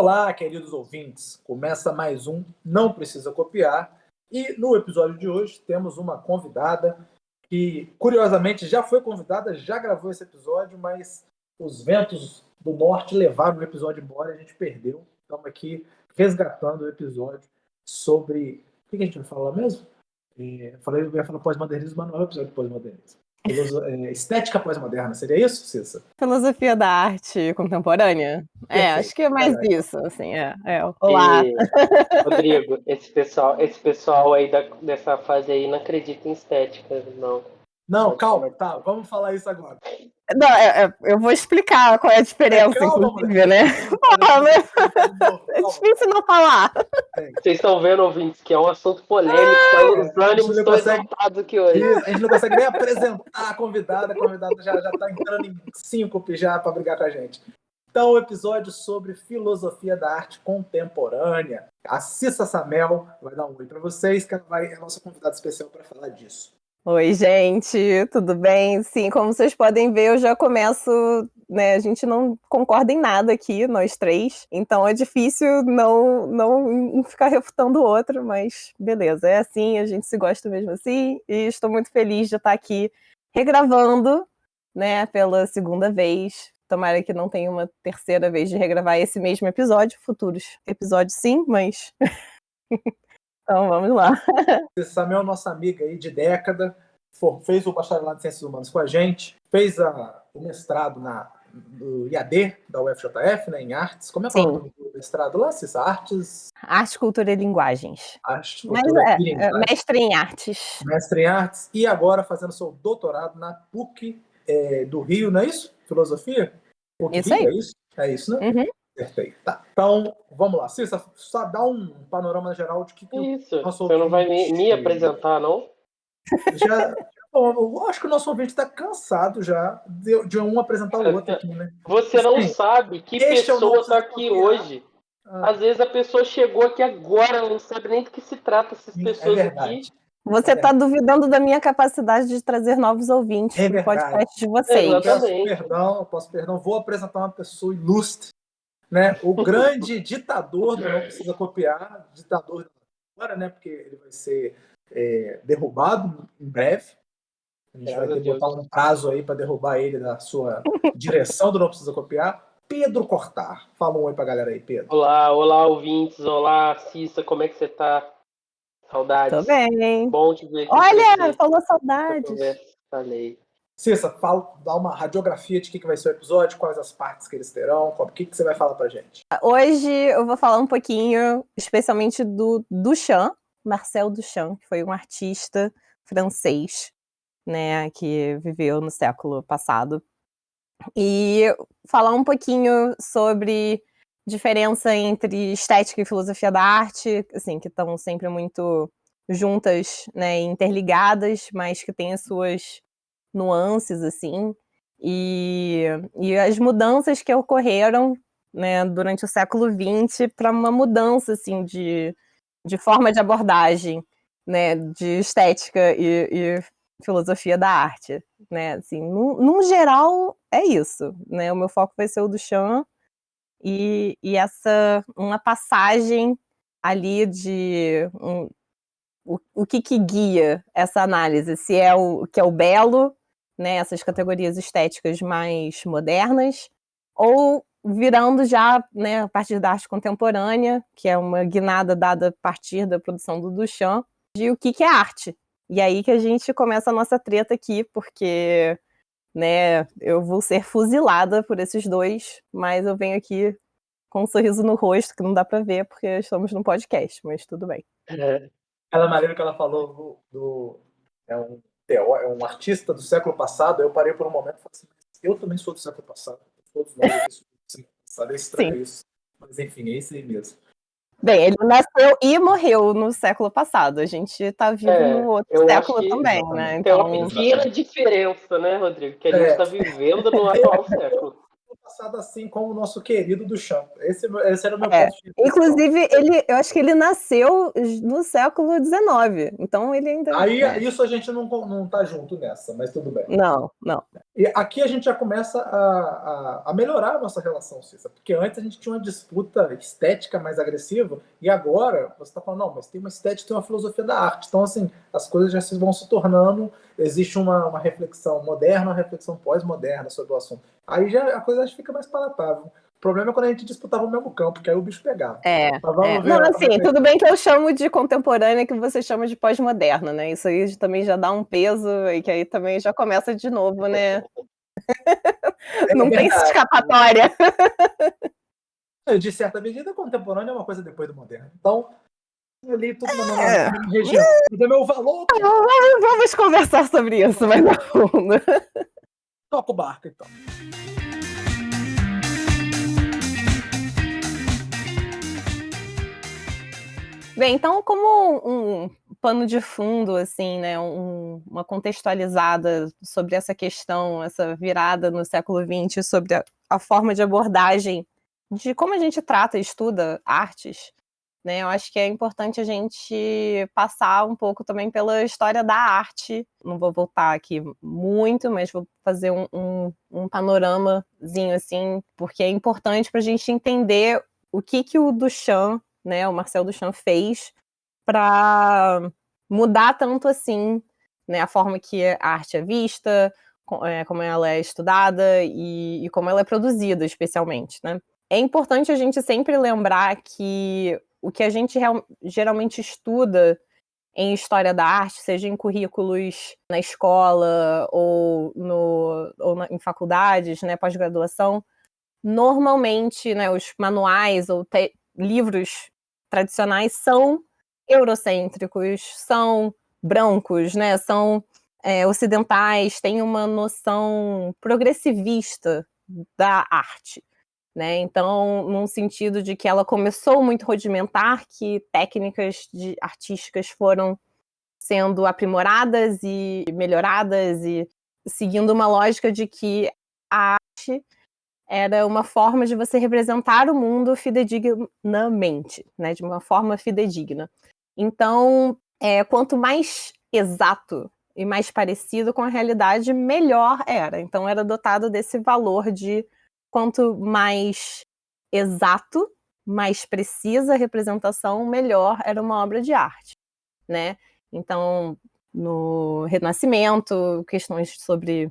Olá, queridos ouvintes. Começa mais um Não Precisa Copiar. E no episódio de hoje temos uma convidada que, curiosamente, já foi convidada, já gravou esse episódio, mas os ventos do norte levaram o episódio embora e a gente perdeu. Estamos aqui resgatando o episódio sobre... O que a gente vai falar mesmo? Eu ia falar pós-modernismo, mas não é o episódio de pós-modernismo. Estética pós-moderna, seria isso, Cissa? Filosofia da arte contemporânea? Perfeito. Acho que é mais isso, assim, Olá! Rodrigo, esse pessoal aí dessa fase aí não acredita em estética, não. Não, calma, tá, vamos falar isso agora. Não, eu vou explicar qual é a diferença, inclusive, né? É difícil não falar. Vocês estão vendo, ouvintes, que é um assunto polêmico, os ânimos estão exaltados aqui hoje. A gente não consegue nem apresentar a convidada já está entrando em síncope já para brigar com a gente. Então, o episódio sobre filosofia da arte contemporânea. A Cissa Samel vai dar um oi para vocês, que ela é a nossa convidada especial para falar disso. Oi, gente, tudo bem? Sim, como vocês podem ver, eu já começo, né, a gente não concorda em nada aqui, nós três, então é difícil não ficar refutando o outro, mas beleza, é assim, a gente se gosta mesmo assim, e estou muito feliz de estar aqui regravando, né, pela segunda vez. Tomara que não tenha uma terceira vez de regravar esse mesmo episódio, futuros episódios sim, mas... Então, vamos lá. Samel, nossa amiga aí de década, fez o bacharelado em Ciências Humanas com a gente, fez o mestrado no IAD, da UFJF, né, em artes. Como é que é o nome do mestrado lá, Cissa? Arte, Cultura e Linguagens. Arte, Cultura e Linguagens. Mestre em Artes. Mestre em Artes. E agora fazendo seu doutorado na PUC do Rio, não é isso? Filosofia? PUC isso Rio, aí. É isso, né? Uhum. Perfeito. Tá. Então, vamos lá. Cissa, só dá um panorama geral de que Isso, você não vai me apresentar, não? Eu acho que o nosso ouvinte está cansado já de um apresentar o outro aqui, né? Você não sabe que pessoa está aqui hoje. Às vezes a pessoa chegou aqui agora, ela não sabe nem do que se trata essas pessoas aqui. Você está duvidando da minha capacidade de trazer novos ouvintes para o podcast de vocês. Perdão, vou apresentar uma pessoa ilustre, né? O grande ditador do Não Precisa Copiar, ditador agora, né? Porque ele vai ser derrubado em breve. A gente vai ter que botar um prazo aí para derrubar ele da sua direção do Não Precisa Copiar. Pedro Cortar. Fala um oi pra galera aí, Pedro. Olá, ouvintes. Olá, Cissa, como é que você tá? Saudades. Tô bem. Bom te ver aqui. Olha, falou saudades. Falei. Cissa, dá uma radiografia de que vai ser o episódio, quais as partes que eles terão, o que você vai falar pra gente? Hoje eu vou falar um pouquinho, especialmente do Duchamp, Marcel Duchamp, que foi um artista francês, né, que viveu no século passado. E falar um pouquinho sobre diferença entre estética e filosofia da arte, assim, que estão sempre muito juntas, né, interligadas, mas que têm as suas nuances, assim, e as mudanças que ocorreram, né, durante o século XX para uma mudança, assim, de forma de abordagem, né, de estética e filosofia da arte, né, assim, num geral é isso, né, o meu foco vai ser o Duchamp e uma passagem ali de o que guia essa análise, se é o que é o belo, né, essas categorias estéticas mais modernas, ou virando já, né, a partir da arte contemporânea, que é uma guinada dada a partir da produção do Duchamp, de o que é arte. E aí que a gente começa a nossa treta aqui, porque, né, eu vou ser fuzilada por esses dois, mas eu venho aqui com um sorriso no rosto, que não dá pra ver, porque estamos num podcast, mas tudo bem. Aquela maneira que ela falou é um artista do século passado, eu parei por um momento e falei assim, eu também sou do século passado, todos nós aqui somos do século passado, é estranho isso, mas enfim, é isso aí mesmo. Bem, ele nasceu e morreu no século passado. A gente tá vivo no outro século também, né? Então... Tem uma pequena diferença, né, Rodrigo? Que a gente tá vivendo no atual século. passado assim como o nosso querido Duchamp. Esse era o meu ponto de vista. Inclusive, eu acho que ele nasceu no século XIX, então ele ainda... Aí, isso a gente não tá junto nessa, mas tudo bem. Não. E aqui a gente já começa a melhorar a nossa relação, Cissa, porque antes a gente tinha uma disputa estética mais agressiva, e agora você está falando, não, mas tem uma estética, tem uma filosofia da arte. Então, assim, as coisas já vão se tornando, existe uma reflexão moderna, uma reflexão pós-moderna sobre o assunto. Aí já a coisa fica mais palatável. O problema é quando a gente disputava o mesmo campo, que aí o bicho pegava. Não, assim, tudo bem que eu chamo de contemporânea, que você chama de pós-moderna, né? Isso aí também já dá um peso, e que aí também já começa de novo, né? Não tem escapatória. De certa medida, contemporânea é uma coisa depois do moderno. Então, ali tudo na mesma região. Mas é meu valor. Vamos conversar sobre isso mais a fundo. Toca o barco, então. Bem, então, como um pano de fundo, assim, né, uma contextualizada sobre essa questão, essa virada no século XX, sobre a forma de abordagem de como a gente trata e estuda artes, né, eu acho que é importante a gente passar um pouco também pela história da arte. Não vou voltar aqui muito, mas vou fazer um panoramazinho, assim, porque é importante para a gente entender o que o Duchamp, né, o Marcel Duchamp fez para mudar tanto assim, né, a forma que a arte é vista, como ela é estudada e como ela é produzida, especialmente, né. É importante a gente sempre lembrar que o que a gente geralmente estuda em história da arte, seja em currículos na escola ou em faculdades, né, pós-graduação, normalmente, né, os manuais ou livros tradicionais são eurocêntricos, são brancos, né, são ocidentais, têm uma noção progressivista da arte, né? Então, num sentido de que ela começou muito rudimentar, que técnicas artísticas foram sendo aprimoradas e melhoradas e seguindo uma lógica de que a arte era uma forma de você representar o mundo fidedignamente, né, de uma forma fidedigna. Então, quanto mais exato e mais parecido com a realidade, melhor era. Então, era dotado desse valor de quanto mais exato, mais precisa a representação, melhor era uma obra de arte, né? Então, no Renascimento, questões sobre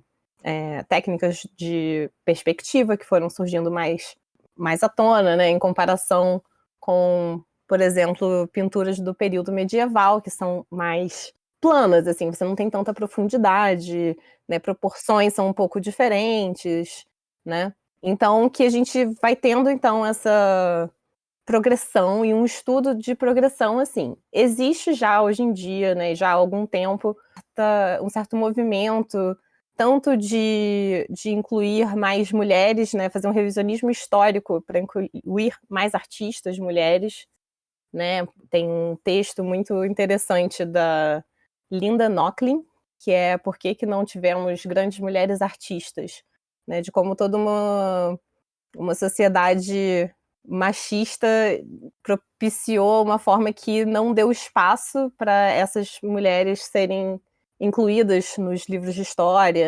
técnicas de perspectiva que foram surgindo mais à tona, né, em comparação com, por exemplo, pinturas do período medieval, que são mais planas, assim, você não tem tanta profundidade, né, proporções são um pouco diferentes, né? Então, que a gente vai tendo, então, essa progressão e um estudo de progressão, assim. Existe já hoje em dia, né, já há algum tempo, um certo movimento, tanto de incluir mais mulheres, né, fazer um revisionismo histórico para incluir mais artistas mulheres, né? Tem um texto muito interessante da Linda Nochlin, que é Por que não tivemos grandes mulheres artistas, né? De como toda uma sociedade machista propiciou uma forma que não deu espaço para essas mulheres serem incluídas nos livros de história,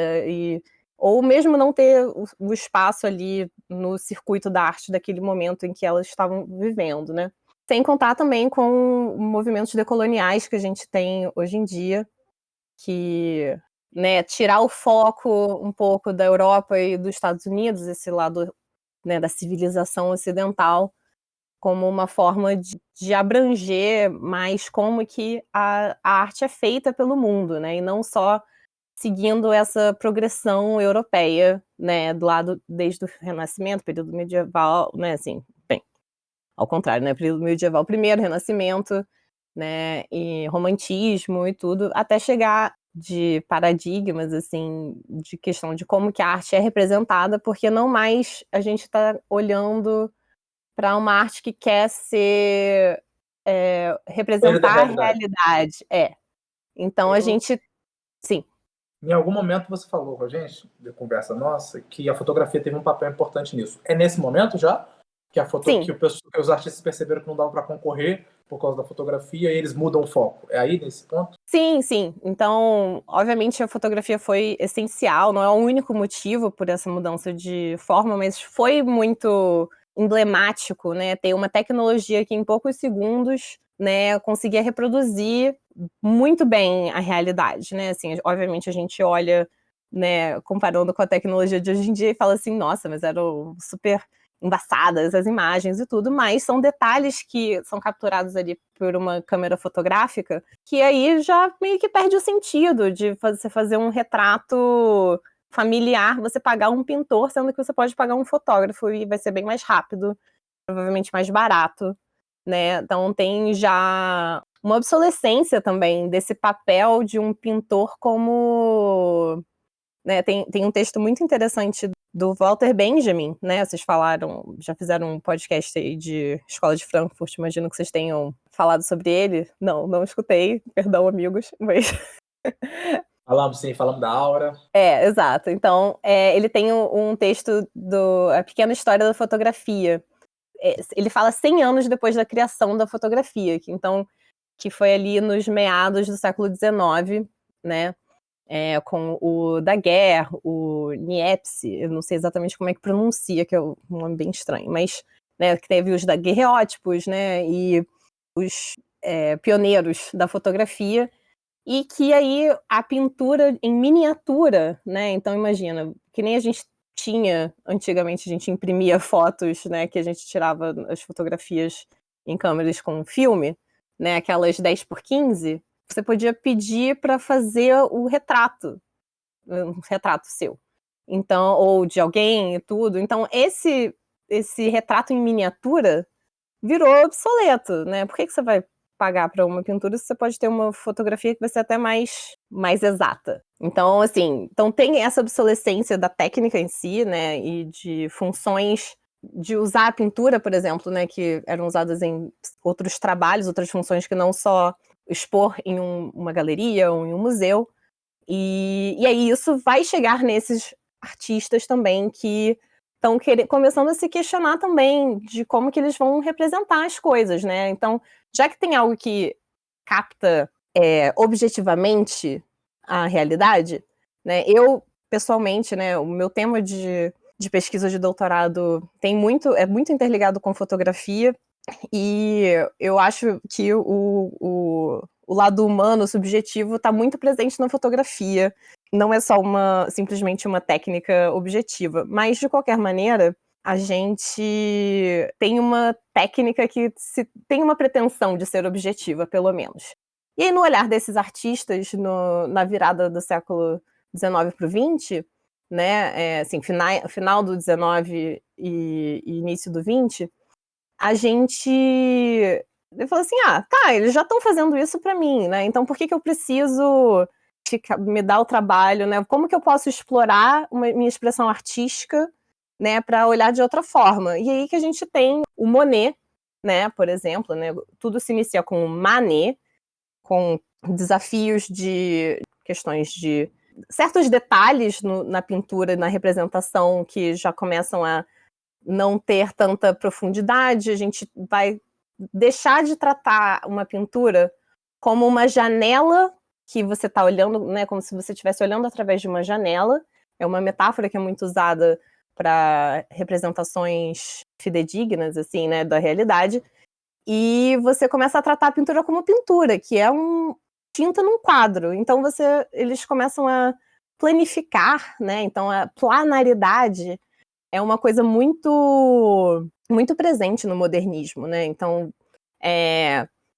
ou mesmo não ter o espaço ali no circuito da arte daquele momento em que elas estavam vivendo, né? Sem contar também com movimentos decoloniais que a gente tem hoje em dia, que, né, tirar o foco um pouco da Europa e dos Estados Unidos, esse lado, né, da civilização ocidental, como uma forma de abranger mais como que a arte é feita pelo mundo, né, e não só seguindo essa progressão europeia, né, do lado desde o Renascimento, período medieval, né, assim, bem, ao contrário, né, período medieval primeiro, Renascimento, né, e romantismo e tudo, até chegar de paradigmas, assim, de questão de como que a arte é representada, porque não mais a gente está olhando para uma arte que quer ser, representar a realidade. Então a gente... Sim. Em algum momento você falou com a gente, de conversa nossa, que a fotografia teve um papel importante nisso. É nesse momento já? Que que os artistas perceberam que não dava para concorrer por causa da fotografia e eles mudam o foco. É aí, nesse ponto? Sim, sim. Então, obviamente, a fotografia foi essencial, não é o único motivo por essa mudança de forma, mas foi muito emblemático, né? Ter uma tecnologia que em poucos segundos, né, conseguia reproduzir muito bem a realidade, né? Assim, obviamente a gente olha, né, comparando com a tecnologia de hoje em dia e fala assim, nossa, mas eram super embaçadas as imagens e tudo, mas são detalhes que são capturados ali por uma câmera fotográfica que aí já meio que perde o sentido de você fazer um retrato familiar, você pagar um pintor, sendo que você pode pagar um fotógrafo e vai ser bem mais rápido, provavelmente mais barato, né? Então tem já uma obsolescência também desse papel de um pintor como... Né, tem um texto muito interessante do Walter Benjamin, né? Vocês falaram, já fizeram um podcast aí de Escola de Frankfurt, imagino que vocês tenham falado sobre ele. Não escutei, perdão, amigos, mas... Falamos sim, falamos da Aura. Exato. Então, ele tem um texto do A Pequena História da Fotografia. Ele fala 100 anos depois da criação da fotografia, que foi ali nos meados do século XIX, né? Com o Daguerre, o Niepce, eu não sei exatamente como é que pronuncia, que é um nome bem estranho, mas, né, que teve os daguerreótipos, né, e os pioneiros da fotografia, e que aí a pintura em miniatura, né, então imagina, que nem a gente tinha, antigamente a gente imprimia fotos, né, que a gente tirava as fotografias em câmeras com filme, né, aquelas 10x15, você podia pedir para fazer o retrato, um retrato seu. Então, ou de alguém e tudo. Então, esse retrato em miniatura virou obsoleto, né? Por que você vai pagar para uma pintura se você pode ter uma fotografia que vai ser até mais exata? Então, assim, tem essa obsolescência da técnica em si, né? E de funções de usar a pintura, por exemplo, né? Que eram usadas em outros trabalhos, outras funções que não só expor em uma galeria ou em um museu. E aí isso vai chegar nesses artistas também que estão começando a se questionar também de como que eles vão representar as coisas, né? Então, já que tem algo que capta objetivamente a realidade, né? Eu, pessoalmente, né, o meu tema de pesquisa de doutorado é muito interligado com fotografia, e eu acho que o lado humano, subjetivo, está muito presente na fotografia. Não é só simplesmente uma técnica objetiva. Mas, de qualquer maneira, a gente tem uma técnica que tem uma pretensão de ser objetiva, pelo menos. E aí, no olhar desses artistas, na virada do século XIX para o XX, né, assim, final do XIX e início do XX, a gente falou assim, eles já estão fazendo isso para mim, né? Então por que eu preciso me dar o trabalho, né? Como que eu posso explorar minha expressão artística, né, para olhar de outra forma? E aí que a gente tem o Monet, né, por exemplo, né? Tudo se inicia com o Manet, com desafios de questões de certos detalhes na pintura, na representação, que já começam a não ter tanta profundidade. A gente vai deixar de tratar uma pintura como uma janela que você está olhando, né, como se você estivesse olhando através de uma janela. É uma metáfora que é muito usada para representações fidedignas, assim, né, da realidade. E você começa a tratar a pintura como pintura, que é tinta num quadro. Então eles começam a planificar, né? Então a planaridade é uma coisa muito, muito presente no modernismo, né? Então,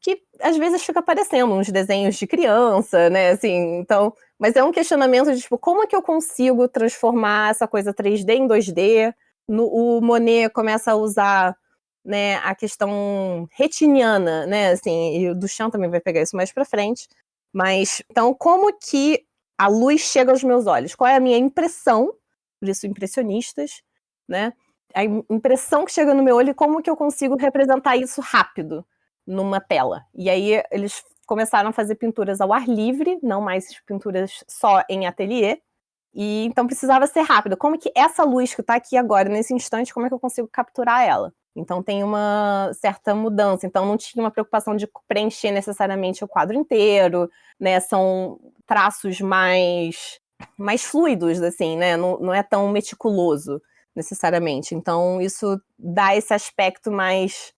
que às vezes fica parecendo uns desenhos de criança, né? Assim, então, mas é um questionamento de, tipo, como é que eu consigo transformar essa coisa 3D em 2D? O Monet começa a usar, né, a questão retiniana, né? Assim, e o Duchamp também vai pegar isso mais para frente. Mas, então, como que a luz chega aos meus olhos? Qual é a minha impressão? Por isso, impressionistas, né? A impressão que chega no meu olho e como que eu consigo representar isso rápido numa tela. E aí eles começaram a fazer pinturas ao ar livre, não mais pinturas só em ateliê, e então precisava ser rápido. Como que essa luz que está aqui agora, nesse instante, como é que eu consigo capturar ela? Então tem uma certa mudança, então não tinha uma preocupação de preencher necessariamente o quadro inteiro, né? São traços mais fluidos, assim, né? Não é tão meticuloso necessariamente. Então isso dá esse aspecto mais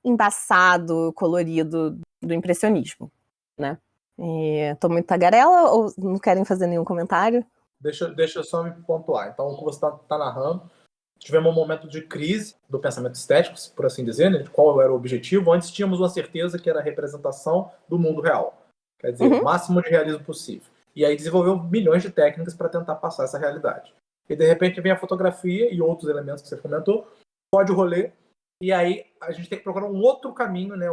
embaçado, colorido do impressionismo, né? Tô muito tagarela ou não querem fazer nenhum comentário? Deixa eu só me pontuar. Então, o que você está narrando, tivemos um momento de crise do pensamento estético, por assim dizer, né, de qual era o objetivo. Antes tínhamos uma certeza que era a representação do mundo real. Quer dizer, o máximo de realismo possível. E aí desenvolveu milhões de técnicas para tentar passar essa realidade. E de repente vem a fotografia e outros elementos que você comentou, pode o rolê, e aí a gente tem que procurar um outro caminho, né?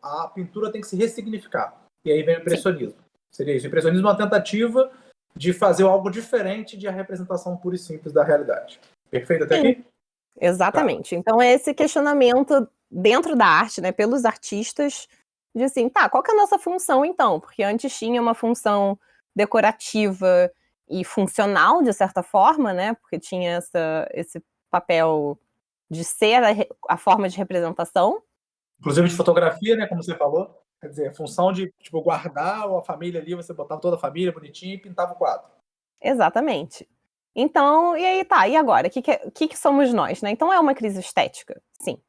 A pintura tem que se ressignificar. E aí vem o impressionismo. Sim. Seria isso. O impressionismo é uma tentativa de fazer algo diferente de a representação pura e simples da realidade. Perfeito até aqui? Exatamente. Tá. Então é esse questionamento dentro da arte, né, pelos artistas, de assim, tá, qual que é a nossa função então? Porque antes tinha uma função decorativa e funcional, de certa forma, né, porque tinha esse papel de ser a forma de representação. Inclusive de fotografia, né, como você falou. Quer dizer, a função de tipo, guardar a família ali, você botava toda a família bonitinha e pintava o quadro. Exatamente. Então, e aí tá, e agora? O que somos nós, né? Então é uma crise estética, sim.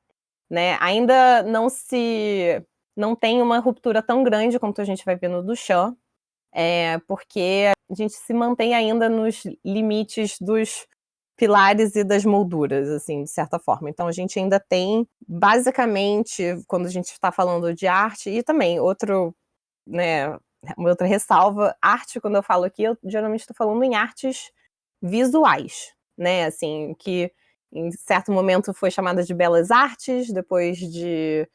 Né? Ainda não tem uma ruptura tão grande quanto a gente vai ver no Duchamp, porque a gente se mantém ainda nos limites dos pilares e das molduras, assim, de certa forma. Então a gente ainda tem, basicamente, quando a gente está falando de arte, e também uma outra ressalva, arte, quando eu falo aqui, eu geralmente estou falando em artes visuais, né, assim, que em certo momento foi chamada de belas artes, depois de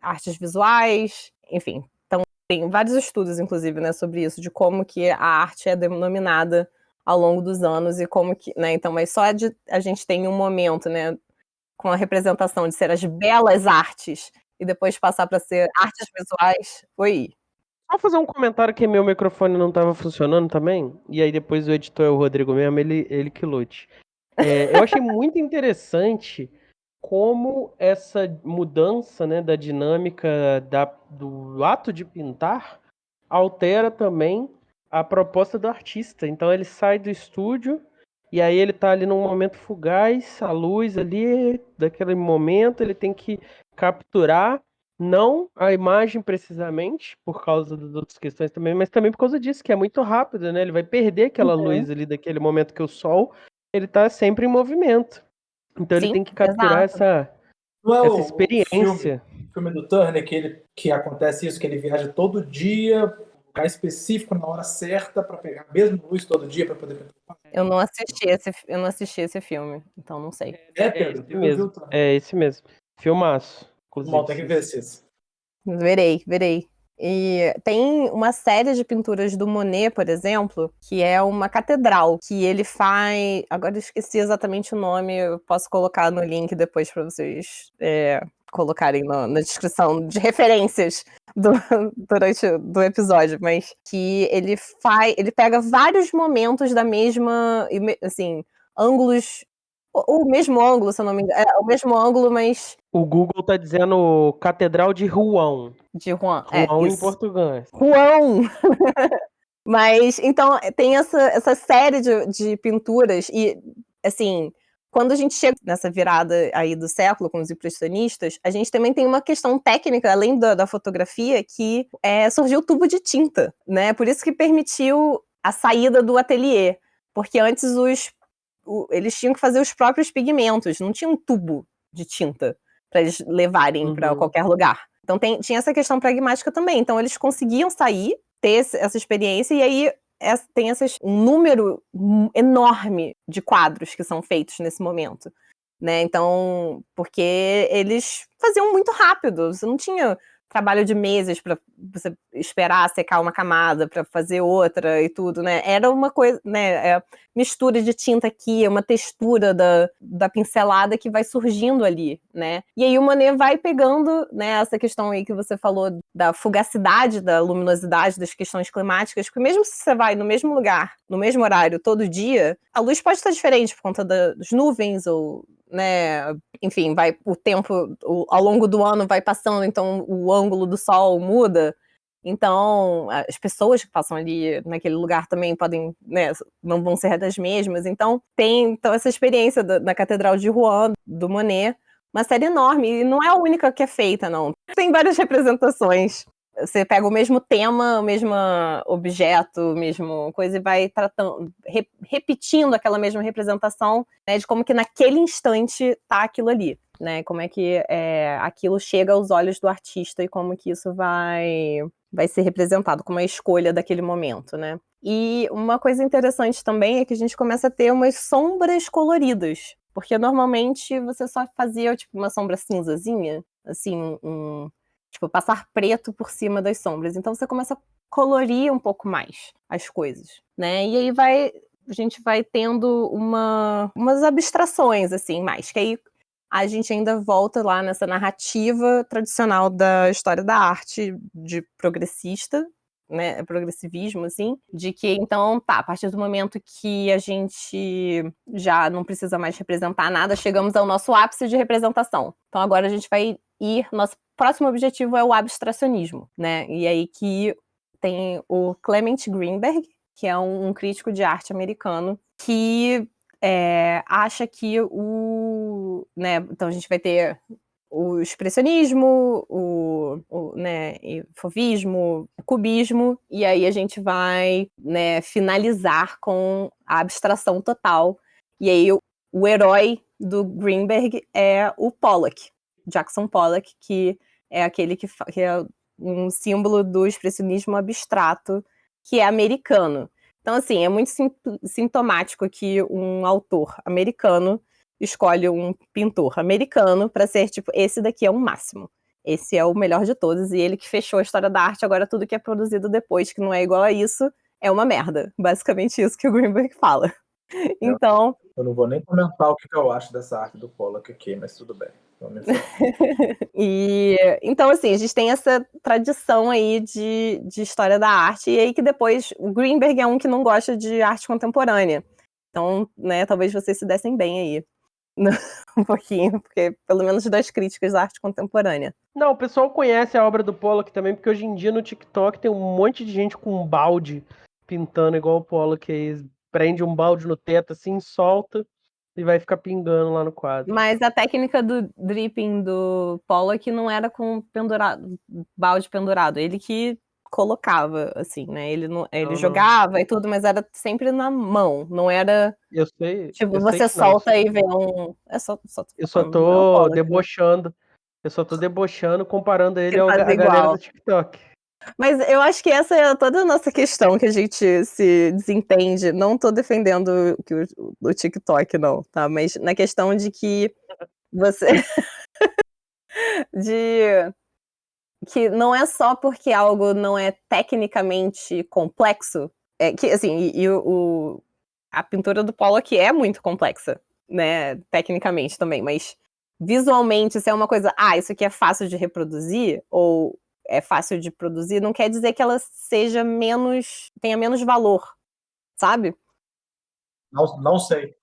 artes visuais, enfim. Então tem vários estudos, inclusive, né, sobre isso, de como que a arte é denominada ao longo dos anos e como que, né, então, mas só a gente tem um momento, né, com a representação de ser as belas artes e depois passar para ser artes visuais, foi. Só fazer um comentário que meu microfone não estava funcionando também, e aí depois o editor é o Rodrigo mesmo, ele que lute. Eu achei muito interessante como essa mudança, né, da dinâmica do ato de pintar altera também a proposta do artista. Então ele sai do estúdio e aí ele tá ali num momento fugaz, a luz ali daquele momento, ele tem que capturar não a imagem precisamente, por causa das outras questões também, mas também por causa disso, que é muito rápido, né? Ele vai perder aquela luz ali daquele momento que o sol, ele tá sempre em movimento. Então ele tem que capturar essa experiência. O filme do Turner, que acontece isso, que ele viaja todo dia, um lugar específico, na hora certa, para pegar a mesma luz todo dia para poder pintar. Eu não assisti esse filme, então não sei. Pedro? Esse mesmo. Filmaço. Mal, tem que ver isso. Verei. E tem uma série de pinturas do Monet, por exemplo, que é uma catedral, que ele faz... Agora eu esqueci exatamente o nome, eu posso colocar no link depois para vocês colocarem na descrição de referências durante do episódio, mas que ele pega vários momentos da mesma, assim, ângulos... O mesmo ângulo, se eu não me engano. O mesmo ângulo, mas... O Google tá dizendo Catedral de Rouen. De Rouen, Rouen em isso. português. Rouen! Mas, então, tem essa série de pinturas e, assim, quando a gente chega nessa virada aí do século com os impressionistas, a gente também tem uma questão técnica, além da fotografia, que surgiu o tubo de tinta, né? Por isso que permitiu a saída do ateliê, porque antes eles tinham que fazer os próprios pigmentos, não tinha um tubo de tinta para eles levarem para qualquer lugar. Então tinha essa questão pragmática também. Então eles conseguiam sair, ter essa experiência, e aí tem um número enorme de quadros que são feitos nesse momento, né? Então, porque eles faziam muito rápido, você não tinha trabalho de meses para você esperar secar uma camada para fazer outra e tudo, né? Era uma coisa, né? Mistura de tinta aqui, uma textura da pincelada que vai surgindo ali, né? E aí o Monet vai pegando, né, essa questão aí que você falou da fugacidade, da luminosidade, das questões climáticas, porque mesmo se você vai no mesmo lugar, no mesmo horário, todo dia, a luz pode estar diferente por conta das nuvens ou, né, enfim, o tempo ao longo do ano vai passando, então o ângulo do sol muda. Então, as pessoas que passam ali naquele lugar também podem, né, não vão ser das mesmas. Então, tem essa experiência na Catedral de Rouen, do Monet, uma série enorme, e não é a única que é feita, não. Tem várias representações. Você pega o mesmo tema, o mesmo objeto, o mesmo coisa, e vai tratando, repetindo aquela mesma representação, né, de como que naquele instante tá aquilo ali, né? Como é que aquilo chega aos olhos do artista e como que isso vai ser representado, como a escolha daquele momento, né? E uma coisa interessante também é que a gente começa a ter umas sombras coloridas, porque normalmente você só fazia tipo uma sombra cinzazinha, assim, tipo, passar preto por cima das sombras. Então você começa a colorir um pouco mais as coisas, né? E aí a gente vai tendo umas abstrações, assim, mais, que aí a gente ainda volta lá nessa narrativa tradicional da história da arte de progressista, né, progressivismo, assim, de que, então, a partir do momento que a gente já não precisa mais representar nada, chegamos ao nosso ápice de representação. Então, agora a gente vai nosso próximo objetivo é o abstracionismo, né, e aí que tem o Clement Greenberg, que é um crítico de arte americano, que acha que né, então a gente vai ter o expressionismo, né, fovismo, cubismo, e aí a gente vai, né, finalizar com a abstração total. E aí o herói do Greenberg é o Pollock, Jackson Pollock, que é aquele que é um símbolo do expressionismo abstrato, que é americano. Então, assim, é muito sintomático que um autor americano escolhe um pintor americano para ser, tipo, esse daqui é o máximo. Esse é o melhor de todos, e ele que fechou a história da arte, agora tudo que é produzido depois, que não é igual a isso, é uma merda. Basicamente isso que o Greenberg fala. Então... Eu não vou nem comentar o que eu acho dessa arte do Pollock aqui, mas tudo bem. Então, assim, a gente tem essa tradição aí de história da arte, e aí que depois o Greenberg é um que não gosta de arte contemporânea. Então, né, talvez vocês se dessem bem aí. Um pouquinho, porque pelo menos das críticas da arte contemporânea. Não, o pessoal conhece a obra do Pollock também, porque hoje em dia no TikTok tem um monte de gente com um balde pintando igual o Pollock, aí prende um balde no teto assim, solta e vai ficar pingando lá no quadro. Mas a técnica do dripping do Pollock não era com balde pendurado, ele que colocava, assim, né? Ele jogava e tudo, mas era sempre na mão, não era... Eu sei. Tipo, eu sei você que não, solta e vê eu só tô debochando. Eu só tô debochando, comparando ele à galera do TikTok. Mas eu acho que essa é toda a nossa questão, que a gente se desentende. Não tô defendendo o TikTok, não, tá? Mas na questão de que você... que não é só porque algo não é tecnicamente complexo, que assim, a pintura do Pollock é muito complexa, né, tecnicamente também, mas visualmente, se é uma coisa, isso aqui é fácil de reproduzir, ou é fácil de produzir, não quer dizer que ela tenha menos valor, sabe? Não sei.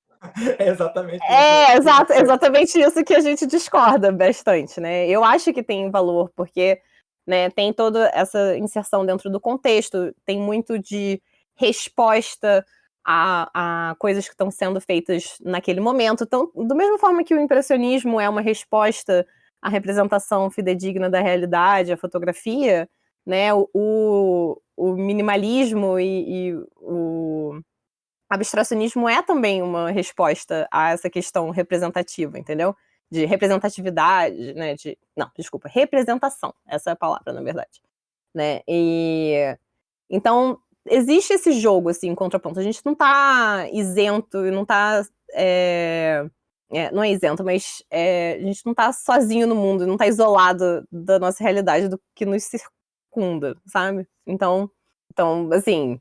É exatamente isso. Exatamente isso que a gente discorda bastante, né? Eu acho que tem valor, porque, né, tem toda essa inserção dentro do contexto, tem muito de resposta a coisas que estão sendo feitas naquele momento. Então, da mesma forma que o impressionismo é uma resposta à representação fidedigna da realidade, a fotografia, né, o minimalismo e o abstracionismo é também uma resposta a essa questão representativa, entendeu? De representatividade, né? Representação. Essa é a palavra, na verdade. Né? E então existe esse jogo, assim, em contraponto. A gente não tá isento e não tá não é isento, mas a gente não tá sozinho no mundo, não tá isolado da nossa realidade, do que nos circunda, sabe? Então assim,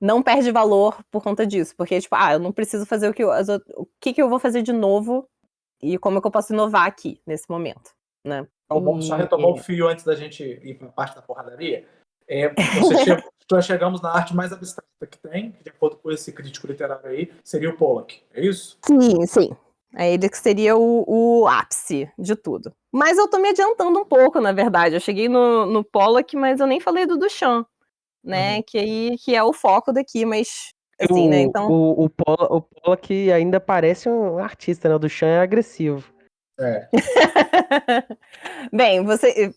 não perde valor por conta disso, porque, tipo, eu não preciso fazer o que eu vou fazer de novo e como é que eu posso inovar aqui, nesse momento, né? Então, vamos só retomar o fio antes da gente ir para a parte da porradaria. Nós chegamos na arte mais abstrata que tem, de acordo com esse crítico literário aí, seria o Pollock, é isso? Sim. É ele que seria o ápice de tudo. Mas eu tô me adiantando um pouco, na verdade. Eu cheguei no Pollock, mas eu nem falei do Duchamp, né? Que é o foco daqui, mas assim, né? Então... O Pollock ainda parece um artista, né? O Duchamp é agressivo. Bem,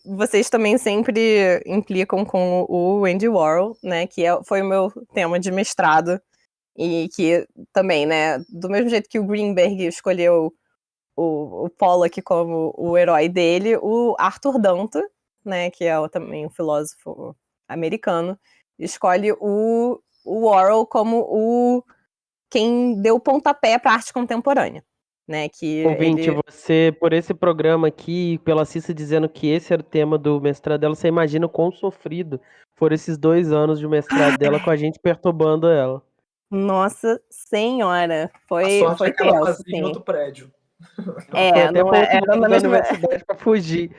vocês também sempre implicam com o Andy Warhol, né? Que foi o meu tema de mestrado. E que também, né? Do mesmo jeito que o Greenberg escolheu o Pollock como o herói dele, o Arthur Danto, né? Que é também um filósofo americano, escolhe o Warhol como quem deu o pontapé para a arte contemporânea. Né, que Ouvinte, você, por esse programa aqui, pela Cissa dizendo que esse era o tema do mestrado dela, você imagina o quão sofrido foram esses 2 anos de mestrado dela com a gente perturbando ela. Nossa Senhora, A sorte é que ela tenso, fazia em sim. outro prédio. Foi até para outro era lado na da mesma... universidade para fugir.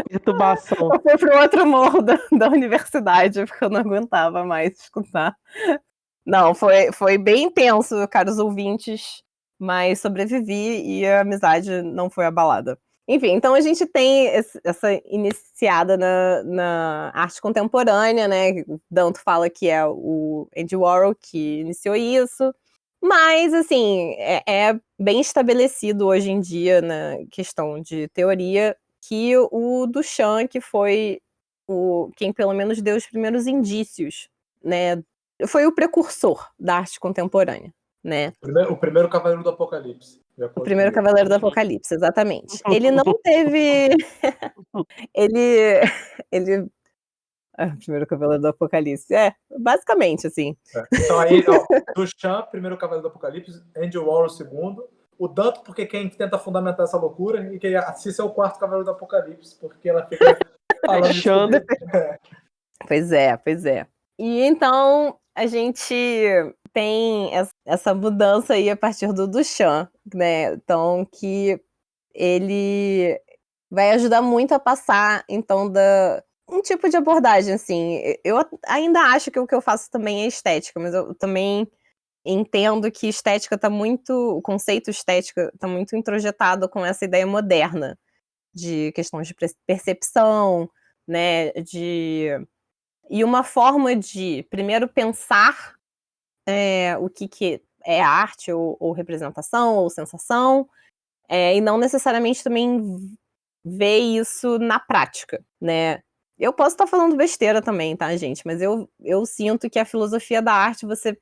Perturbação. Eu fui pro outro morro da universidade, porque eu não aguentava mais escutar. Não, foi bem intenso, caros ouvintes, mas sobrevivi e a amizade não foi abalada. Enfim, então a gente tem essa iniciada na arte contemporânea, né? O Danto fala que é o Andy Warhol que iniciou isso, mas, assim, é bem estabelecido hoje em dia, na questão de teoria, que o Duchamp, que foi quem pelo menos deu os primeiros indícios, né? Foi o precursor da arte contemporânea, né? O primeiro Cavaleiro do Apocalipse. O primeiro Cavaleiro do Apocalipse, exatamente. Ele não teve... ele... o primeiro Cavaleiro do Apocalipse. Basicamente, assim. Então aí, Duchamp, primeiro Cavaleiro do Apocalipse, Andy Warhol, segundo. O Danto, porque quem tenta fundamentar essa loucura, e que a Cissa é o quarto Cavaleiro do Apocalipse, porque ela fica falando isso dele. Pois é. E então, a gente tem essa mudança aí a partir do Duchamp, né? Então, que ele vai ajudar muito a passar, então, um tipo de abordagem, assim. Eu ainda acho que o que eu faço também é estética, mas eu também entendo que o conceito estética está muito introjetado com essa ideia moderna de questões de percepção, né, e uma forma de, primeiro, pensar o que é arte, ou representação, ou sensação, e não necessariamente também ver isso na prática, né. Eu posso estar falando besteira também, tá, gente? Mas eu sinto que a filosofia da arte, você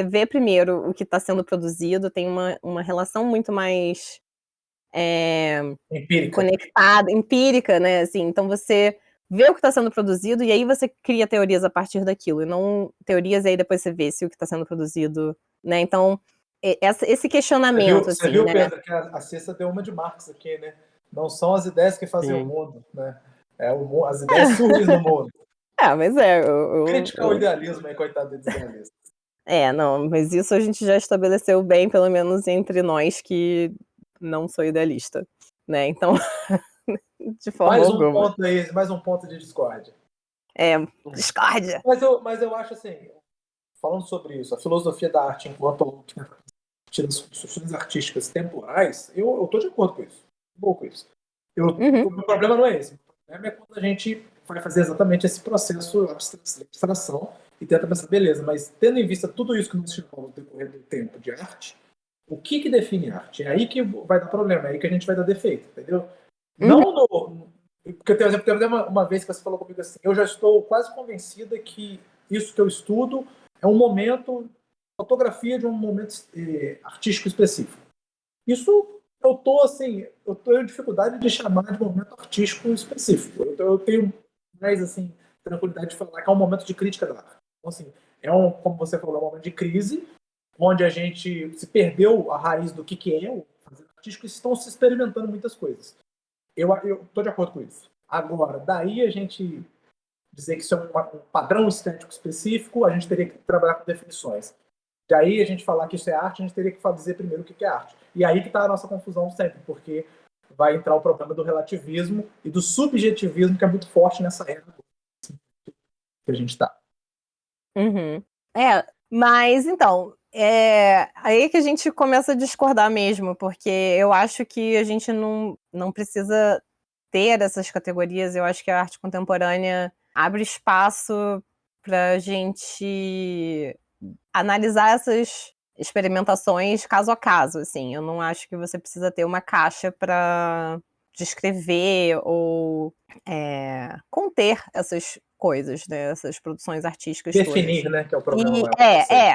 vê primeiro o que está sendo produzido, tem uma relação muito mais conectada, empírica, né? Assim, então você vê o que está sendo produzido e aí você cria teorias a partir daquilo, e não teorias e aí depois você vê se o que está sendo produzido, né? Então, esse questionamento, Você viu, né? Pedro, que a Cissa deu uma de Marx aqui, né? Não são as ideias que fazem o mundo, né? As ideias surgem no mundo. Mas Criticar o idealismo aí, coitado dos idealistas. Não, mas isso a gente já estabeleceu bem, pelo menos entre nós que não sou idealista, né? Então, de forma alguma. Mais um ponto de discórdia. Discórdia. Mas eu acho assim, falando sobre isso, a filosofia da arte enquanto instituições artísticas temporais, eu tô de acordo com isso. Bom com isso. O problema não é esse. O problema é quando a gente vai fazer exatamente esse processo de abstração e tenta pensar, beleza, mas tendo em vista tudo isso que nós chamamos no decorrer do tempo de arte, o que define arte? É aí que vai dar problema, é aí que a gente vai dar defeito, entendeu? Não no... Porque, por exemplo, teve uma vez que você falou comigo assim, eu já estou quase convencida que isso que eu estudo é um momento, fotografia de um momento artístico específico. Isso eu tenho dificuldade de chamar de momento artístico específico. Eu tenho mais assim tranquilidade de falar que é um momento de crítica da arte. Então, assim, como você falou, é um momento de crise, onde a gente se perdeu a raiz do que é o fazer artístico e estão se experimentando muitas coisas. Eu estou de acordo com isso. Agora, daí a gente dizer que isso é um padrão estético específico, a gente teria que trabalhar com definições. Daí a gente falar que isso é arte, a gente teria que dizer primeiro o que é arte. E aí que está a nossa confusão sempre, porque vai entrar o problema do relativismo e do subjetivismo, que é muito forte nessa era que a gente está. Uhum. Mas então, aí que a gente começa a discordar mesmo, porque eu acho que a gente não precisa ter essas categorias. Eu acho que a arte contemporânea abre espaço para a gente analisar essas experimentações caso a caso, assim. Eu não acho que você precisa ter uma caixa para descrever ou conter essas coisas, né? Essas produções artísticas Definir, todas. né? Que é o problema.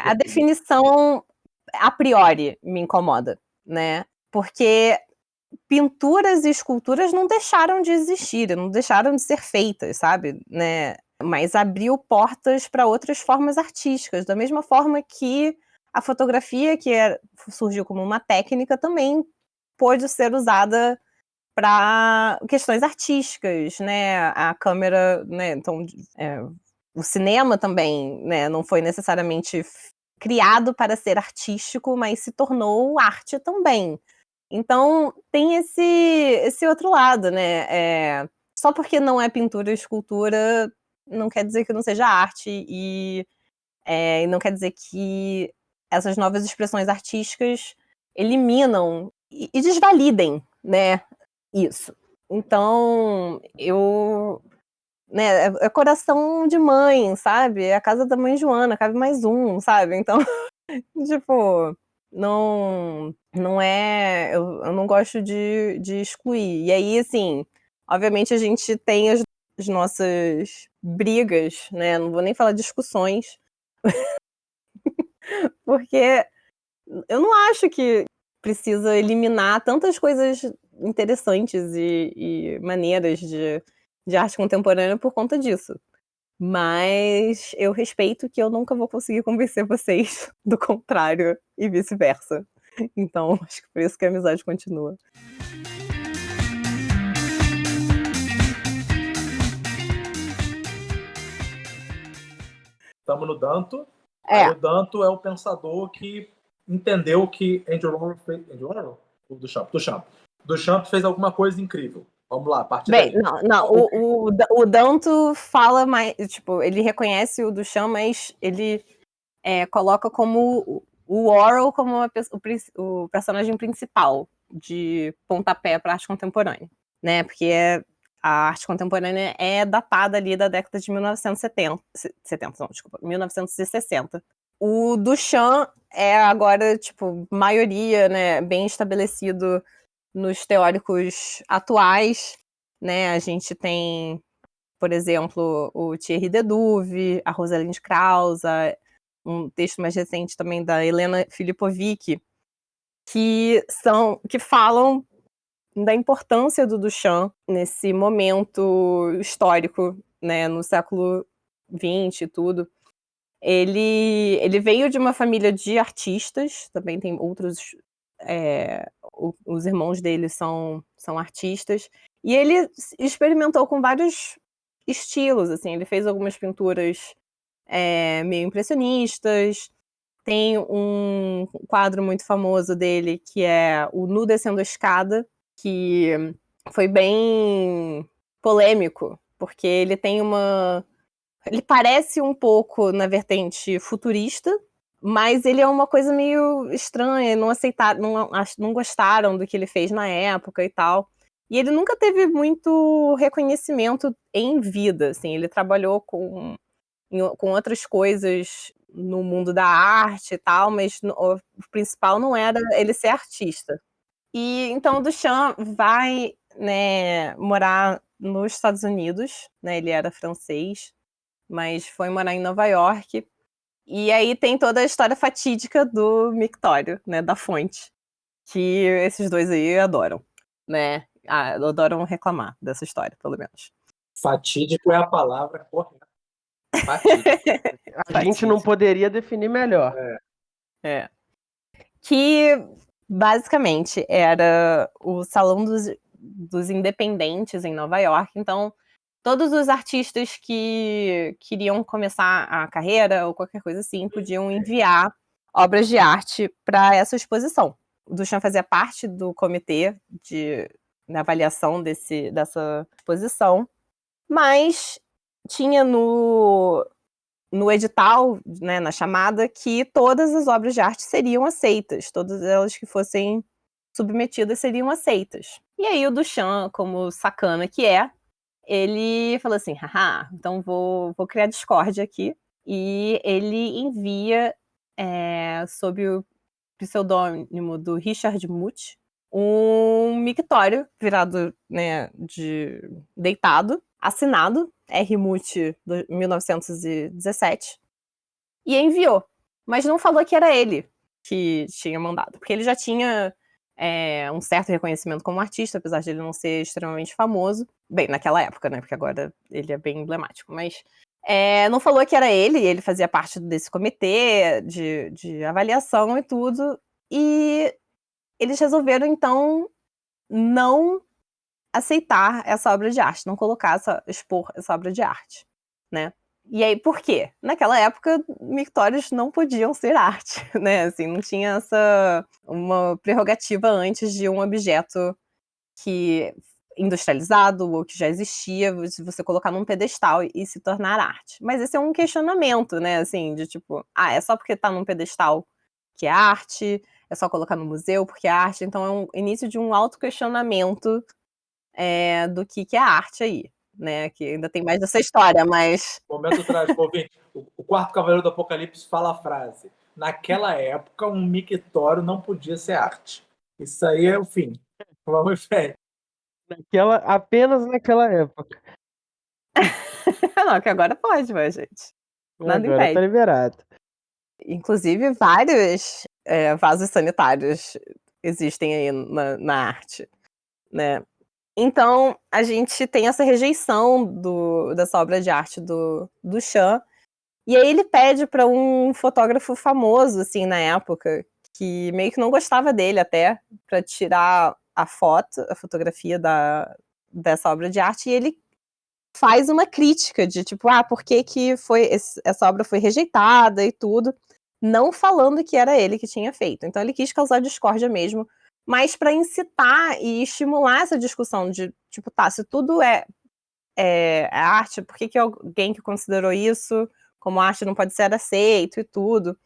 A definição a priori me incomoda, né? Porque pinturas e esculturas não deixaram de existir, não deixaram de ser feitas, sabe? Né? Mas abriu portas para outras formas artísticas, da mesma forma que a fotografia, que surgiu como uma técnica, também pôde ser usada para questões artísticas, né? A câmera, né? Então, o cinema também, né? Não foi necessariamente criado para ser artístico, mas se tornou arte também. Então, tem esse outro lado, né? Só porque não é pintura e escultura, não quer dizer que não seja arte, e não quer dizer que essas novas expressões artísticas eliminam e desvalidem, né, isso. Então, né, é coração de mãe, sabe? É a casa da mãe Joana, cabe mais um, sabe? Então, tipo, não é. Eu não gosto de excluir. E aí, assim, obviamente a gente tem as nossas brigas, né? Não vou nem falar discussões, porque eu não acho que precisa eliminar tantas coisas interessantes e maneiras de arte contemporânea por conta disso. Mas eu respeito que eu nunca vou conseguir convencer vocês do contrário e vice-versa. Então, acho que por isso que a amizade continua. Estamos no Danto. Aí o Danto é o pensador que entendeu que Andy Warhol fez... Andy Warhol? Duchamp fez alguma coisa incrível. Vamos lá, a partir daí. Não. O Danto fala mais... Tipo, ele reconhece o Duchamp, mas ele coloca como o Warhol como o personagem principal de pontapé para a arte contemporânea, né? Porque a arte contemporânea é datada ali da década de 1960. O Duchamp é agora, tipo, maioria, né, bem estabelecido nos teóricos atuais, né? A gente tem, por exemplo, o Thierry Deduve, a Rosalind Krauss, um texto mais recente também da Helena Filipovic, que falam da importância do Duchamp nesse momento histórico, né, no século XX e tudo. Ele veio de uma família de artistas, também tem outros... os irmãos dele são artistas, e ele experimentou com vários estilos, assim, ele fez algumas pinturas meio impressionistas. Tem um quadro muito famoso dele que é o Nu Descendo a Escada, que foi bem polêmico, porque ele tem ele parece um pouco na vertente futurista, mas ele é uma coisa meio estranha, não gostaram do que ele fez na época e tal. E ele nunca teve muito reconhecimento em vida, assim, ele trabalhou com outras coisas no mundo da arte e tal, mas o principal não era ele ser artista. E então o Duchamp vai, né, morar nos Estados Unidos, né, ele era francês, mas foi morar em Nova York. E aí tem toda a história fatídica do mictório, né, da fonte, que esses dois aí adoram, né? Adoram reclamar dessa história, pelo menos. Fatídico é a palavra correta. Fatídico. A gente não poderia definir melhor. Que basicamente era o Salão dos Independentes em Nova York. Então, todos os artistas que queriam começar a carreira ou qualquer coisa assim podiam enviar obras de arte para essa exposição. O Duchamp fazia parte do comitê na avaliação dessa exposição, mas tinha no edital, né, na chamada, que todas as obras de arte seriam aceitas, todas elas que fossem submetidas seriam aceitas. E aí o Duchamp, como sacana que é, ele falou assim, haha, então vou criar discórdia aqui, e ele envia, sob o pseudônimo do Richard Muth, um mictório virado, né, deitado, assinado, R. Muth, 1917, e enviou. Mas não falou que era ele que tinha mandado, porque ele já tinha um certo reconhecimento como artista, apesar de ele não ser extremamente famoso. Bem, naquela época, né, porque agora ele é bem emblemático, mas não falou que era ele fazia parte desse comitê de avaliação e tudo, e eles resolveram, então, não aceitar essa obra de arte, não expor essa obra de arte, né? E aí, por quê? Naquela época, mictórios não podiam ser arte, né? Assim, não tinha uma prerrogativa antes de um objeto que industrializado ou que já existia, você colocar num pedestal e se tornar arte. Mas esse é um questionamento, né? Assim, de tipo, é só porque tá num pedestal que é arte, é só colocar no museu porque é arte. Então é um início de um autoquestionamento do que é arte aí, né? Que ainda tem mais dessa história, mas... Momento trágico, ouvinte. O quarto Cavaleiro do Apocalipse fala a frase: naquela época, um mictório não podia ser arte. Isso aí é o fim. Vamos em frente. Apenas naquela época. Não, que agora pode, mas, gente. Nada Agora impede. tá liberado. Inclusive, vários vasos sanitários existem aí na arte, né? Então, a gente tem essa rejeição dessa obra de arte do Duchamp, e aí ele pede para um fotógrafo famoso, assim, na época, que meio que não gostava dele até, para tirar a fotografia dessa obra de arte, e ele faz uma crítica de tipo, por que essa obra foi rejeitada e tudo, não falando que era ele que tinha feito. Então ele quis causar discórdia mesmo, mas para incitar e estimular essa discussão de, tipo, se tudo é arte, por que alguém que considerou isso como arte não pode ser aceito e tudo?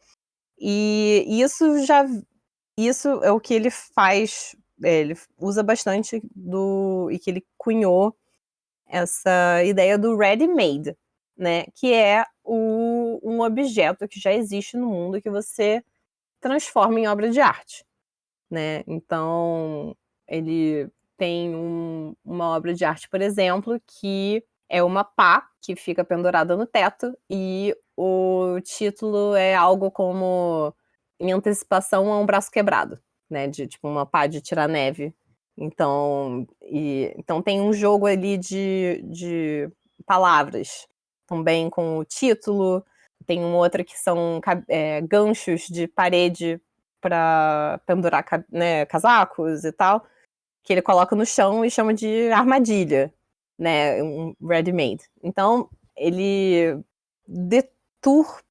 E isso é o que ele faz, ele usa bastante e que ele cunhou essa ideia do ready-made, né? Que é um objeto que já existe no mundo que você transforma em obra de arte, né? Então, ele tem uma obra de arte, por exemplo, que é uma pá que fica pendurada no teto e o título é algo como Em Antecipação a um Braço Quebrado, né? De tipo uma pá de tirar neve. Então tem um jogo ali de palavras também com o título. Tem uma outra que são ganchos de parede para pendurar, né, casacos e tal, que ele coloca no chão e chama de armadilha, né, um ready-made. Então, ele deturpa,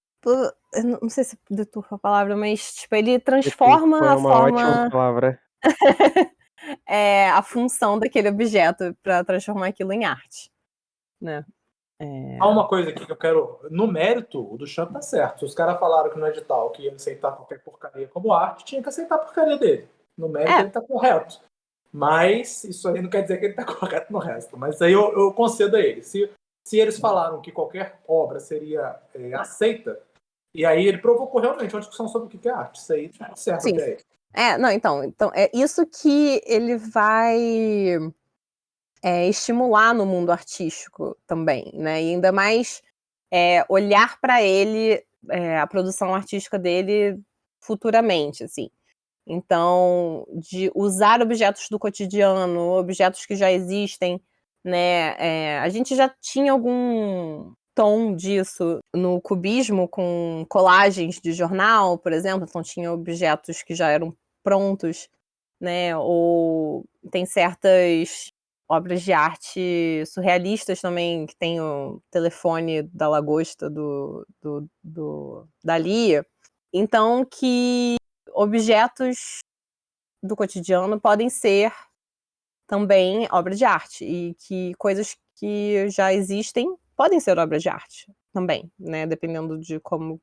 eu não sei se deturpa a palavra, mas tipo, ele transforma Foi a uma ótima forma, palavra. a função daquele objeto para transformar aquilo em arte, né? Há uma coisa aqui que eu quero. No mérito, o Duchamp tá certo. Se os caras falaram que no edital que iam aceitar qualquer porcaria como arte, tinha que aceitar a porcaria dele. No mérito, ele tá correto. Mas isso aí não quer dizer que ele tá correto no resto. Mas isso aí eu concedo a ele. Se eles falaram que qualquer obra seria aceita, e aí ele provocou realmente uma discussão sobre o que é arte. Isso aí tá certo Sim. até aí. Não, então é isso que ele vai estimular no mundo artístico também, né? E ainda mais olhar para ele, a produção artística dele futuramente, assim. Então, de usar objetos do cotidiano, objetos que já existem, né? A gente já tinha tom disso no cubismo, com colagens de jornal, por exemplo. Então tinha objetos que já eram prontos, né? Ou tem certas obras de arte surrealistas também, que tem o telefone da lagosta do Dalí. Então, que objetos do cotidiano podem ser também obra de arte, e que coisas que já existem podem ser obras de arte também, né? Dependendo de como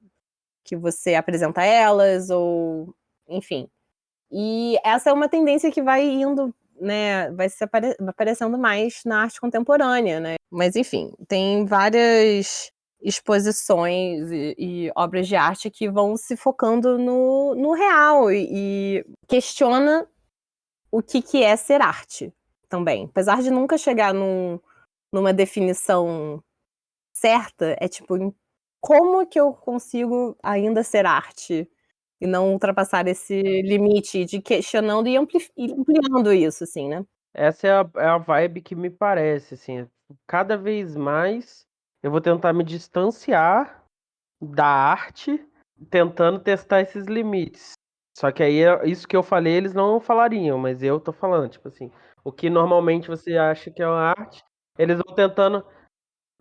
que você apresenta elas, ou enfim. E essa é uma tendência que vai indo, né? Vai se aparecendo mais na arte contemporânea, né? Mas enfim, tem várias exposições e obras de arte que vão se focando no real e questiona o que é ser arte também. Apesar de nunca chegar numa definição certa, é tipo, como que eu consigo ainda ser arte e não ultrapassar esse limite de questionando e ampliando isso, assim, né? Essa é a vibe que me parece, assim. Cada vez mais eu vou tentar me distanciar da arte, tentando testar esses limites. Só que aí, isso que eu falei, eles não falariam, mas eu tô falando, tipo assim, o que normalmente você acha que é uma arte, eles vão tentando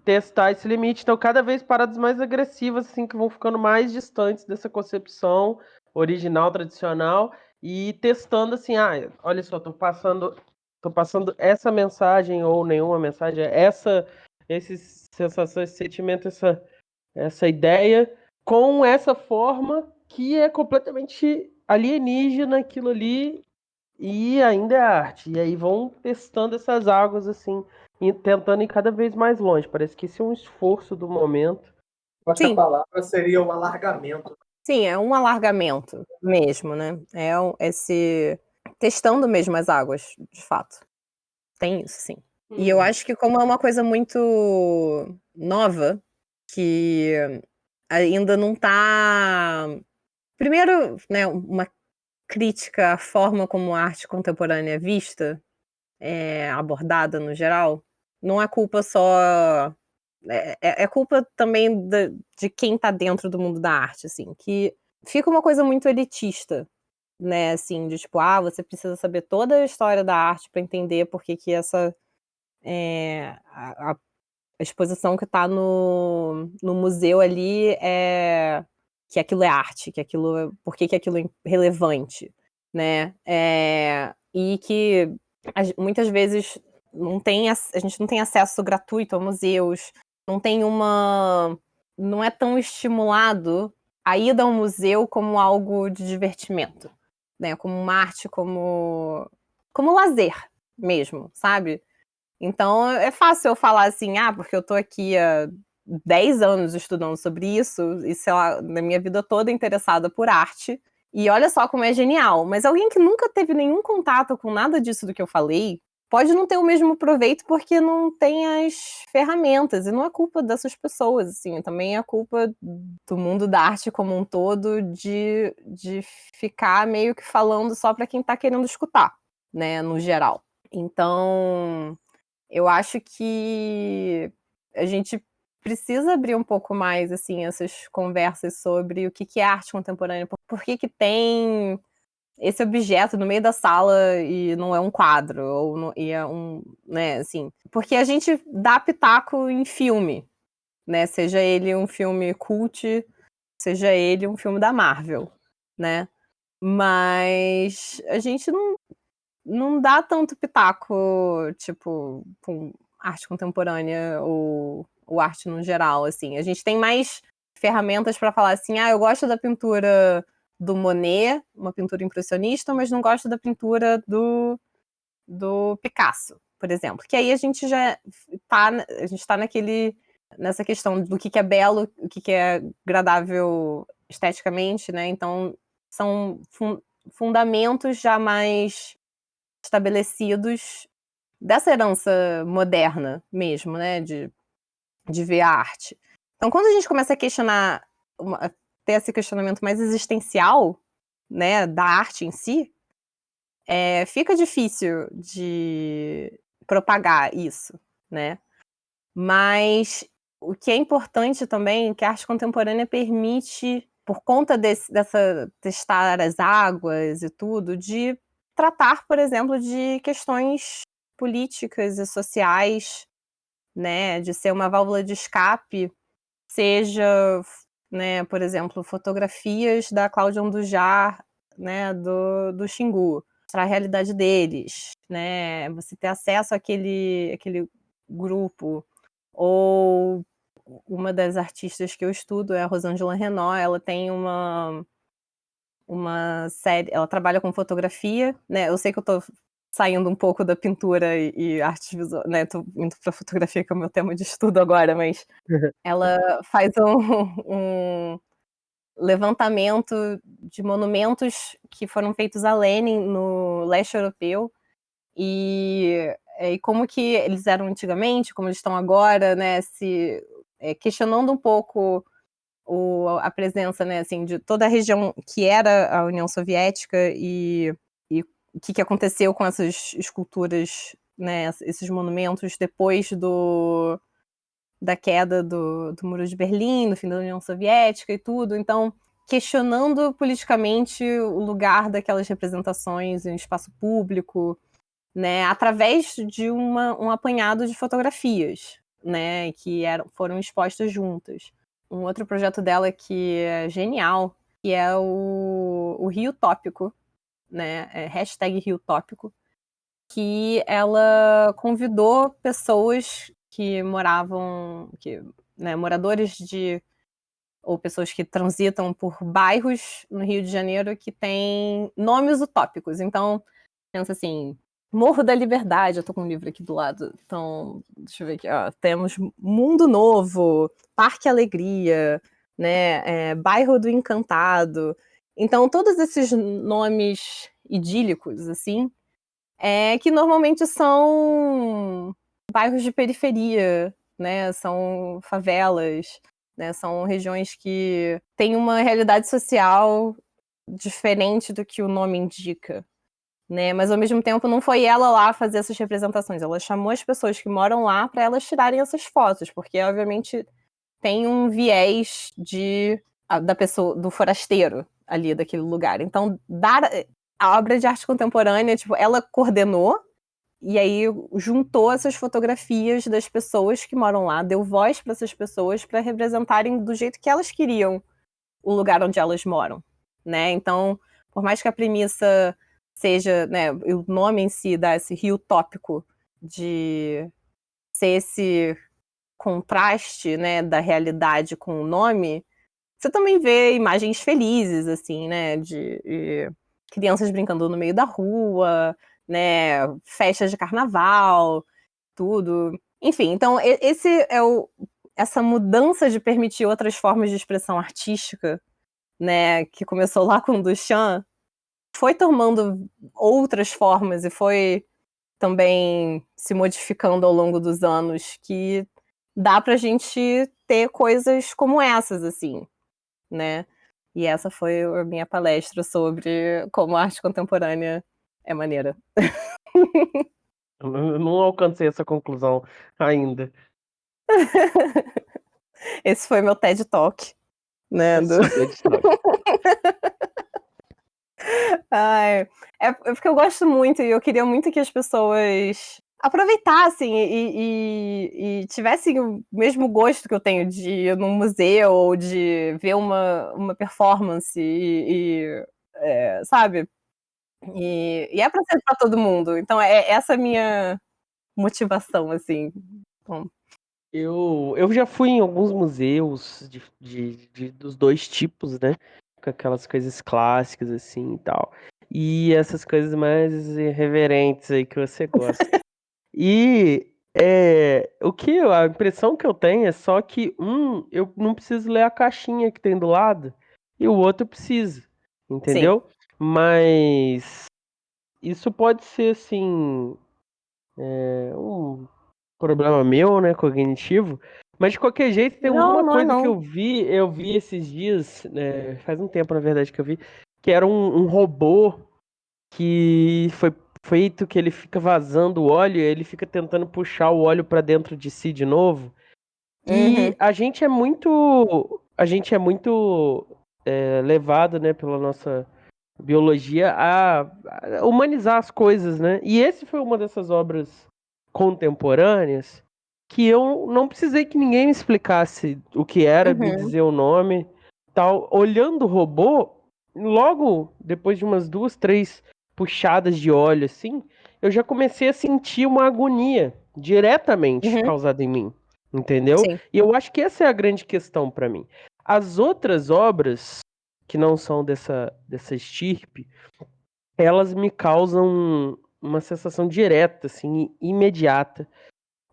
testar esse limite. Então, cada vez paradas mais agressivas, assim, que vão ficando mais distantes dessa concepção original, tradicional, e testando assim, olha só, tô passando essa mensagem ou nenhuma mensagem, esses sensações, esse sentimento, essa ideia, com essa forma que é completamente alienígena aquilo ali e ainda é arte. E aí vão testando essas águas assim, e tentando ir cada vez mais longe. Parece que esse é um esforço do momento. Acho que a Sim, palavra seria o alargamento. sim, é um alargamento mesmo, né? Esse testando mesmo as águas, de fato. Tem isso, sim. E eu acho que como é uma coisa muito nova, que ainda não tá... Primeiro, né, uma crítica à forma como a arte contemporânea é vista, abordada no geral, não é culpa só... É culpa também de quem tá dentro do mundo da arte, assim, que fica uma coisa muito elitista, né, assim, de tipo, você precisa saber toda a história da arte para entender por que essa a exposição que está no museu ali que aquilo é arte, que aquilo, por que aquilo é relevante, né? E que muitas vezes a gente não tem acesso gratuito a museus, não é tão estimulado a ida ao museu como algo de divertimento, né? Como uma arte, como lazer mesmo, sabe? Então é fácil eu falar assim, porque eu tô aqui há 10 anos estudando sobre isso, e sei lá, na minha vida toda interessada por arte, e olha só como é genial. Mas alguém que nunca teve nenhum contato com nada disso do que eu falei, pode não ter o mesmo proveito porque não tem as ferramentas, e não é culpa dessas pessoas, assim, também é culpa do mundo da arte como um todo de ficar meio que falando só para quem tá querendo escutar, né, no geral. Então, eu acho que a gente precisa abrir um pouco mais, assim, essas conversas sobre o que é arte contemporânea, por que tem esse objeto no meio da sala e não é um quadro, e é né, assim, porque a gente dá pitaco em filme, né, seja ele um filme cult, seja ele um filme da Marvel, né, mas a gente não dá tanto pitaco, tipo, com arte contemporânea ou arte no geral, assim. A gente tem mais ferramentas para falar assim, eu gosto da pintura do Monet, uma pintura impressionista, mas não gosto da pintura do Picasso, por exemplo. Que aí a gente já tá nessa questão do que é belo, o que é agradável esteticamente, né? Então, são fundamentos já mais estabelecidos dessa herança moderna mesmo, né, de ver a arte. Então, quando a gente começa a questionar, ter esse questionamento mais existencial, né, da arte em si, fica difícil de propagar isso, né? Mas o que é importante também, que a arte contemporânea permite, por conta dessa testar as águas e tudo, de tratar, por exemplo, de questões políticas e sociais, né, de ser uma válvula de escape, seja, né, por exemplo, fotografias da Cláudia Andujar, né, do Xingu, mostrar a realidade deles, né, você ter acesso àquele grupo. Ou uma das artistas que eu estudo é a Rosângela Renaud, ela tem uma série, ela trabalha com fotografia, né? Eu sei que eu tô saindo um pouco da pintura e artes visuais, né? Tô indo pra fotografia, que é o meu tema de estudo agora, mas ela faz um levantamento de monumentos que foram feitos a Lenin no leste europeu e como que eles eram antigamente, como eles estão agora, né? Questionando um pouco a presença, né, assim, de toda a região que era a União Soviética e o que aconteceu com essas esculturas, né, esses monumentos depois da queda do Muro de Berlim, no fim da União Soviética e tudo. Então, questionando politicamente o lugar daquelas representações em espaço público, né, através de um apanhado de fotografias, né, que foram expostas juntas. Um outro projeto dela que é genial, que é o Rio Tópico, né, #Rio Tópico, que ela convidou pessoas que moravam, né, moradores ou pessoas que transitam por bairros no Rio de Janeiro que têm nomes utópicos. Então, pensa assim, Morro da Liberdade, eu tô com um livro aqui do lado, então, deixa eu ver aqui, ó, temos Mundo Novo, Parque Alegria, né, Bairro do Encantado. Então, todos esses nomes idílicos, assim, que normalmente são bairros de periferia, né, são favelas, né, são regiões que têm uma realidade social diferente do que o nome indica, né? Mas ao mesmo tempo não foi ela lá fazer essas representações, ela chamou as pessoas que moram lá para elas tirarem essas fotos, porque obviamente tem um viés da pessoa, do forasteiro ali daquele lugar. Então, a obra de arte contemporânea, tipo, ela coordenou e aí juntou essas fotografias das pessoas que moram lá, deu voz para essas pessoas para representarem do jeito que elas queriam o lugar onde elas moram, né? Então, por mais que a premissa seja, né, o nome em si dá esse rio tópico de ser esse contraste, né, da realidade com o nome, você também vê imagens felizes, assim, né, de crianças brincando no meio da rua, né, festas de carnaval, tudo. Enfim, então esse é essa mudança de permitir outras formas de expressão artística, né, que começou lá com o Duchamp, foi tomando outras formas e foi também se modificando ao longo dos anos, que dá pra gente ter coisas como essas, assim, né? E essa foi a minha palestra sobre como a arte contemporânea é maneira. Eu não alcancei essa conclusão ainda. Esse foi meu TED Talk, né? Ai, é porque eu gosto muito e eu queria muito que as pessoas aproveitassem e tivessem o mesmo gosto que eu tenho de ir num museu ou de ver uma performance sabe? E é pra ser pra todo mundo. Então é essa a minha motivação, assim. Bom, Eu já fui em alguns museus dos dois tipos, né? Com aquelas coisas clássicas, assim, e tal. E essas coisas mais irreverentes aí que você gosta. E a impressão que eu tenho é só que eu não preciso ler a caixinha que tem do lado e o outro precisa, sim. entendeu? Mas isso pode ser, assim, um problema meu, né, cognitivo. Mas de qualquer jeito, tem Não, uma não é coisa que não. eu vi esses dias, né, faz um tempo, na verdade, que eu vi, que era um robô que foi feito que ele fica vazando o óleo e ele fica tentando puxar o óleo pra dentro de si de novo. E a gente é muito levado, né, pela nossa biologia a humanizar as coisas, né? E esse foi uma dessas obras contemporâneas que eu não precisei que ninguém me explicasse o que era, me dizer o nome, tal. Olhando o robô, logo depois de umas 2, 3 puxadas de óleo, assim, eu já comecei a sentir uma agonia diretamente causada em mim, entendeu? Sim. E eu acho que essa é a grande questão para mim. As outras obras que não são dessa estirpe, elas me causam uma sensação direta, assim, imediata.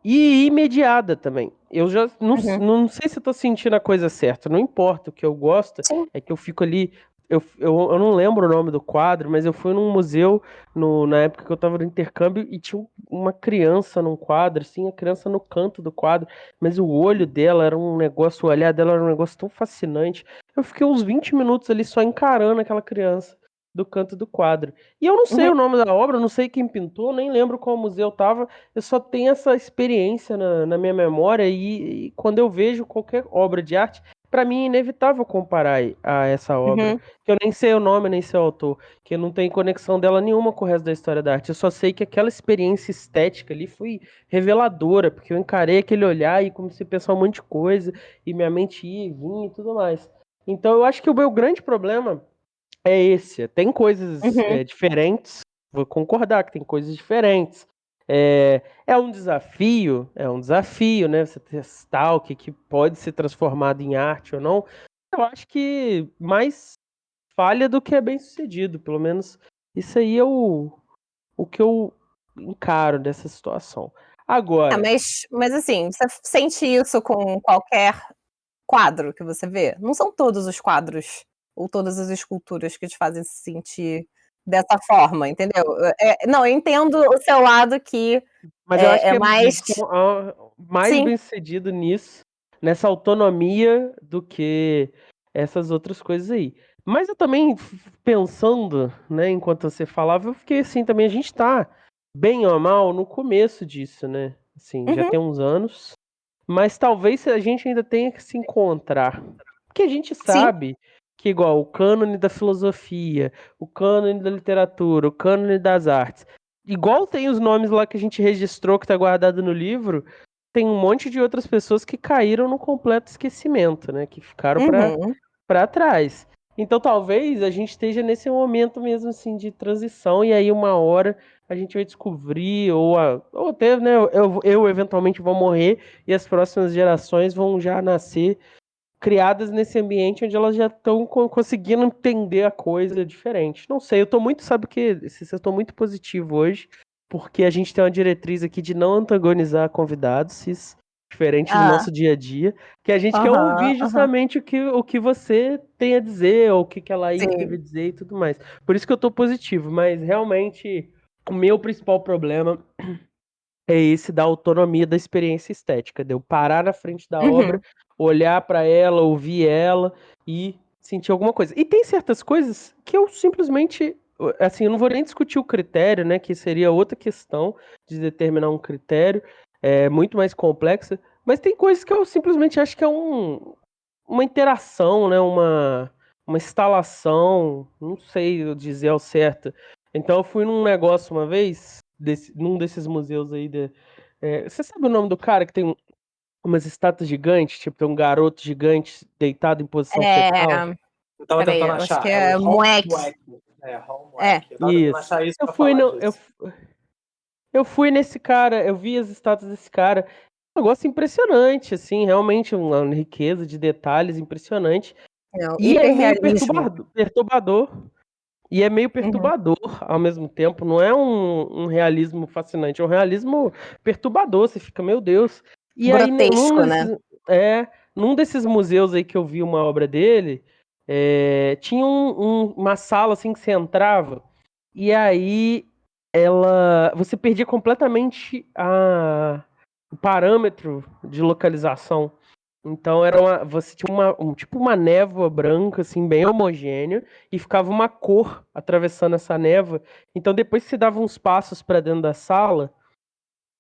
E imediata também. Eu já não sei se eu tô sentindo a coisa certa. Não importa. O que eu gosto Sim. é que eu fico ali. Eu não lembro o nome do quadro, mas eu fui num museu na época que eu tava no intercâmbio e tinha uma criança num quadro, assim, a criança no canto do quadro, mas o olho dela era um negócio, o olhar dela era um negócio tão fascinante. Eu fiquei uns 20 minutos ali só encarando aquela criança do canto do quadro. E eu não sei o nome da obra, não sei quem pintou, nem lembro qual museu tava. Eu só tenho essa experiência na minha memória e quando eu vejo qualquer obra de arte, para mim é inevitável comparar a essa obra, que eu nem sei o nome, nem sei o autor, que não tem conexão dela nenhuma com o resto da história da arte. Eu só sei que aquela experiência estética ali foi reveladora, porque eu encarei aquele olhar e comecei a pensar um monte de coisa, e minha mente ia e vinha e tudo mais. Então eu acho que o meu grande problema é esse. Tem coisas diferentes, vou concordar que tem coisas diferentes. É um desafio, né? Você testar o que pode ser transformado em arte ou não. Eu acho que mais falha do que é bem sucedido. Pelo menos isso aí é o que eu encaro dessa situação. Agora, Mas assim, você sente isso com qualquer quadro que você vê? Não são todos os quadros ou todas as esculturas que te fazem se sentir dessa forma, entendeu? Não, eu entendo o seu lado que mas eu acho que é mais. mais Sim. bem sucedido nisso, nessa autonomia, do que essas outras coisas aí. Mas eu também, pensando, né, enquanto você falava, eu fiquei assim também, a gente tá, bem ou mal, no começo disso, né? Assim, já Uhum. tem uns anos, mas talvez a gente ainda tenha que se encontrar. Porque a gente Sim. sabe que, igual o cânone da filosofia, o cânone da literatura, o cânone das artes, igual tem os nomes lá que a gente registrou que tá guardado no livro, tem um monte de outras pessoas que caíram no completo esquecimento, né? Que ficaram Uhum. para trás. Então talvez a gente esteja nesse momento mesmo assim de transição, e aí uma hora a gente vai descobrir, ou até, né, eu eventualmente vou morrer e as próximas gerações vão já nascer criadas nesse ambiente onde elas já estão conseguindo entender a coisa diferente. Não sei, eu tô muito, sabe o que? Eu tô muito positivo hoje, porque a gente tem uma diretriz aqui de não antagonizar convidados, isso, diferente do Ah, nosso dia a dia, que a gente quer aham, ouvir aham. justamente o que você tem a dizer, ou o que a Laís teve a Sim. dizer e tudo mais. Por isso que eu tô positivo, mas realmente o meu principal problema é esse da autonomia da experiência estética, de eu parar na frente da obra, Uhum. olhar para ela, ouvir ela e sentir alguma coisa. E tem certas coisas que eu simplesmente, assim, eu não vou nem discutir o critério, né, que seria outra questão de determinar um critério, muito mais complexa, mas tem coisas que eu simplesmente acho que é uma interação, né, uma instalação, não sei eu dizer ao certo. Então eu fui num negócio uma vez, num desses museus aí. Você sabe o nome do cara que tem umas estátuas gigantes? Tipo, tem um garoto gigante deitado em posição fetal? Eu tava Peraí, tentando eu acho que achar. É o é Hong Mueck. Mueck. É, Hong É. Mueck. Eu tava tentando Isso. achar isso Eu pra fui falar no, disso. eu fui nesse cara, eu vi as estátuas desse cara. Um negócio impressionante, assim, realmente uma riqueza de detalhes impressionante. Não, E é meio hiperrealismo. perturbador. E é meio Uhum. perturbador ao mesmo tempo. Não é um realismo fascinante, é um realismo perturbador. Você fica, meu Deus. E aí, Grotesco, né? num desses museus aí que eu vi uma obra dele, tinha uma sala assim que você entrava, e aí você perdia completamente o parâmetro de localização. Então você tinha tipo uma névoa branca, assim, bem homogênea, e ficava uma cor atravessando essa névoa. Então depois que você dava uns passos para dentro da sala,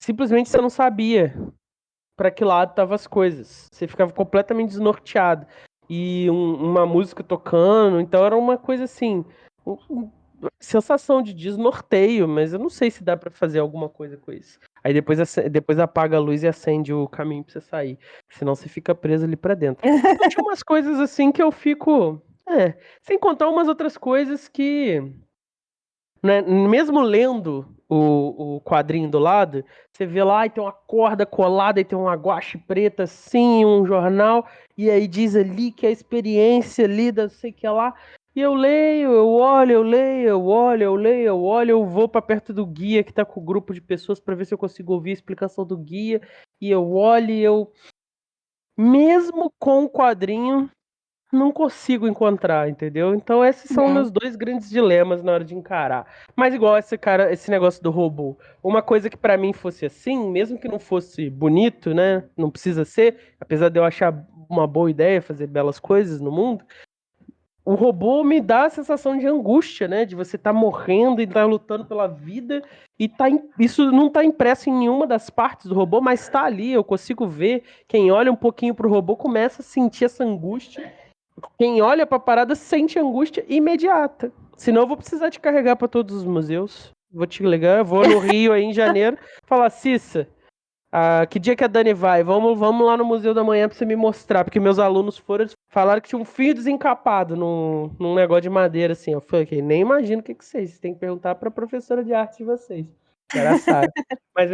simplesmente você não sabia pra que lado estavam as coisas. Você ficava completamente desnorteado. E uma música tocando, então era uma coisa assim, sensação de desnorteio, mas eu não sei se dá pra fazer alguma coisa com isso. Aí depois apaga a luz e acende o caminho pra você sair, senão você fica preso ali pra dentro. Então tinha umas coisas assim que eu fico, sem contar umas outras coisas que, né, mesmo lendo o quadrinho do lado, você vê lá e tem uma corda colada e tem uma guache preta assim, um jornal, e aí diz ali que a experiência ali da não sei o que lá. E eu leio, eu olho, eu leio, eu olho, eu leio, eu olho, eu vou pra perto do guia que tá com o grupo de pessoas pra ver se eu consigo ouvir a explicação do guia, e eu olho e eu, mesmo com o quadrinho, não consigo encontrar, entendeu? Então esses são Uhum. meus dois grandes dilemas na hora de encarar. Mas igual esse negócio do robô, uma coisa que pra mim fosse assim, mesmo que não fosse bonito, né? Não precisa ser, apesar de eu achar uma boa ideia fazer belas coisas no mundo, o robô me dá a sensação de angústia, né? De você estar morrendo e estar lutando pela vida e isso não tá impresso em nenhuma das partes do robô, mas está ali, eu consigo ver. Quem olha um pouquinho pro robô começa a sentir essa angústia. Quem olha pra parada sente angústia imediata. Senão eu vou precisar te carregar pra todos os museus. Vou te ligar, eu vou no Rio aí em janeiro, falar, Cissa, que dia que a Dani vai? Vamos lá no Museu da Manhã pra você me mostrar, porque meus alunos foram, falaram que tinha um fio desencapado num negócio de madeira, assim. Eu falei, ok, nem imagino o que vocês têm que perguntar pra professora de arte de vocês, que era a Sara. Mas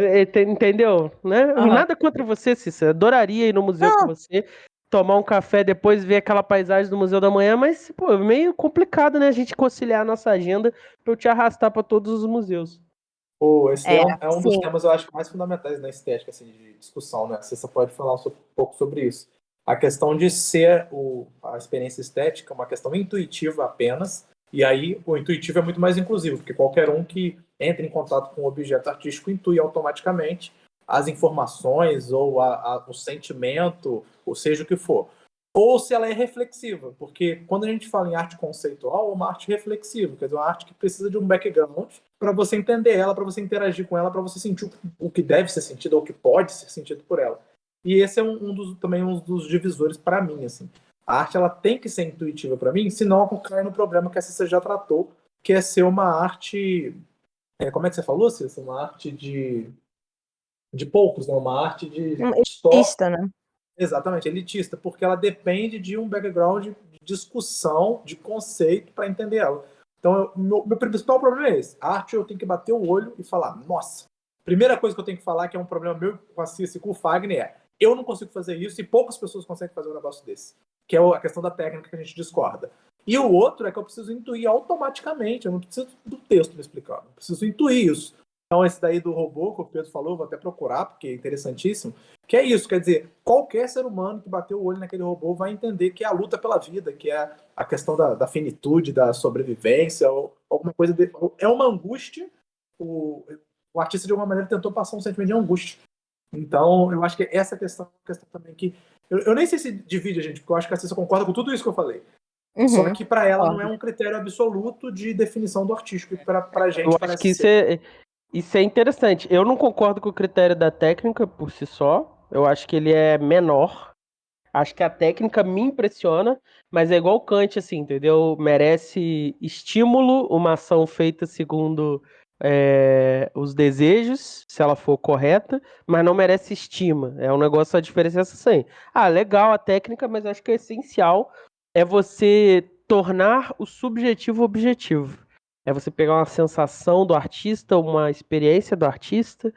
entendeu, né? Aham. Nada contra você, Cissa. Adoraria ir no museu com Não, você, tomar um café, depois ver aquela paisagem do Museu da Manhã, mas, pô, é meio complicado, né, a gente conciliar a nossa agenda pra eu te arrastar pra todos os museus. Pô, esse é um dos sim. temas, eu acho, mais fundamentais na estética, assim, de discussão, né? Você pode falar um pouco sobre isso. A questão de ser a experiência estética uma questão intuitiva apenas, e aí o intuitivo é muito mais inclusivo, porque qualquer um que entre em contato com o objeto artístico intui automaticamente as informações ou o sentimento, ou seja o que for. Ou se ela é reflexiva, porque quando a gente fala em arte conceitual, é uma arte reflexiva, quer dizer, uma arte que precisa de um background para você entender ela, para você interagir com ela, para você sentir o que deve ser sentido ou o que pode ser sentido por ela. E esse é também um dos divisores para mim, assim. A arte ela tem que ser intuitiva para mim, senão ela cai no problema que a Cissa já tratou, que é ser uma arte, como é que você falou, Cissa? Uma arte de poucos, né? Uma arte de só. Elitista, né? Exatamente, elitista, porque ela depende de um background de discussão, de conceito para entender ela. Então, meu principal problema é esse. A arte eu tenho que bater o olho e falar, nossa, primeira coisa que eu tenho que falar, que é um problema meu com a Cissa e com o Fagner, é eu não consigo fazer isso e poucas pessoas conseguem fazer um negócio desse. Que é a questão da técnica que a gente discorda. E o outro é que eu preciso intuir automaticamente, eu não preciso do texto me explicando, eu preciso intuir isso. Então, esse daí do robô que o Pedro falou, vou até procurar, porque é interessantíssimo. Que é isso, quer dizer, qualquer ser humano que bateu o olho naquele robô vai entender que é a luta pela vida, que é a questão da finitude, da sobrevivência, ou alguma coisa. É uma angústia. O artista, de alguma maneira, tentou passar um sentimento de angústia. Então, eu acho que essa questão é uma questão também que. Eu nem sei se divide a gente, porque eu acho que a Cissa concorda com tudo isso que eu falei. Só Uhum, que para ela não é concordo. um critério absoluto de definição do artístico, e para a Eu gente acho parece que ser. isso é interessante. Eu não concordo com o critério da técnica por si só. Eu acho que ele é menor. Acho que a técnica me impressiona, mas é igual Kant, assim, entendeu? Merece estímulo, uma ação feita segundo os desejos, se ela for correta, mas não merece estima. É um negócio, a diferença é assim. Ah, legal a técnica, mas acho que o essencial é você tornar o subjetivo objetivo. É você pegar uma sensação do artista, uma experiência do artista,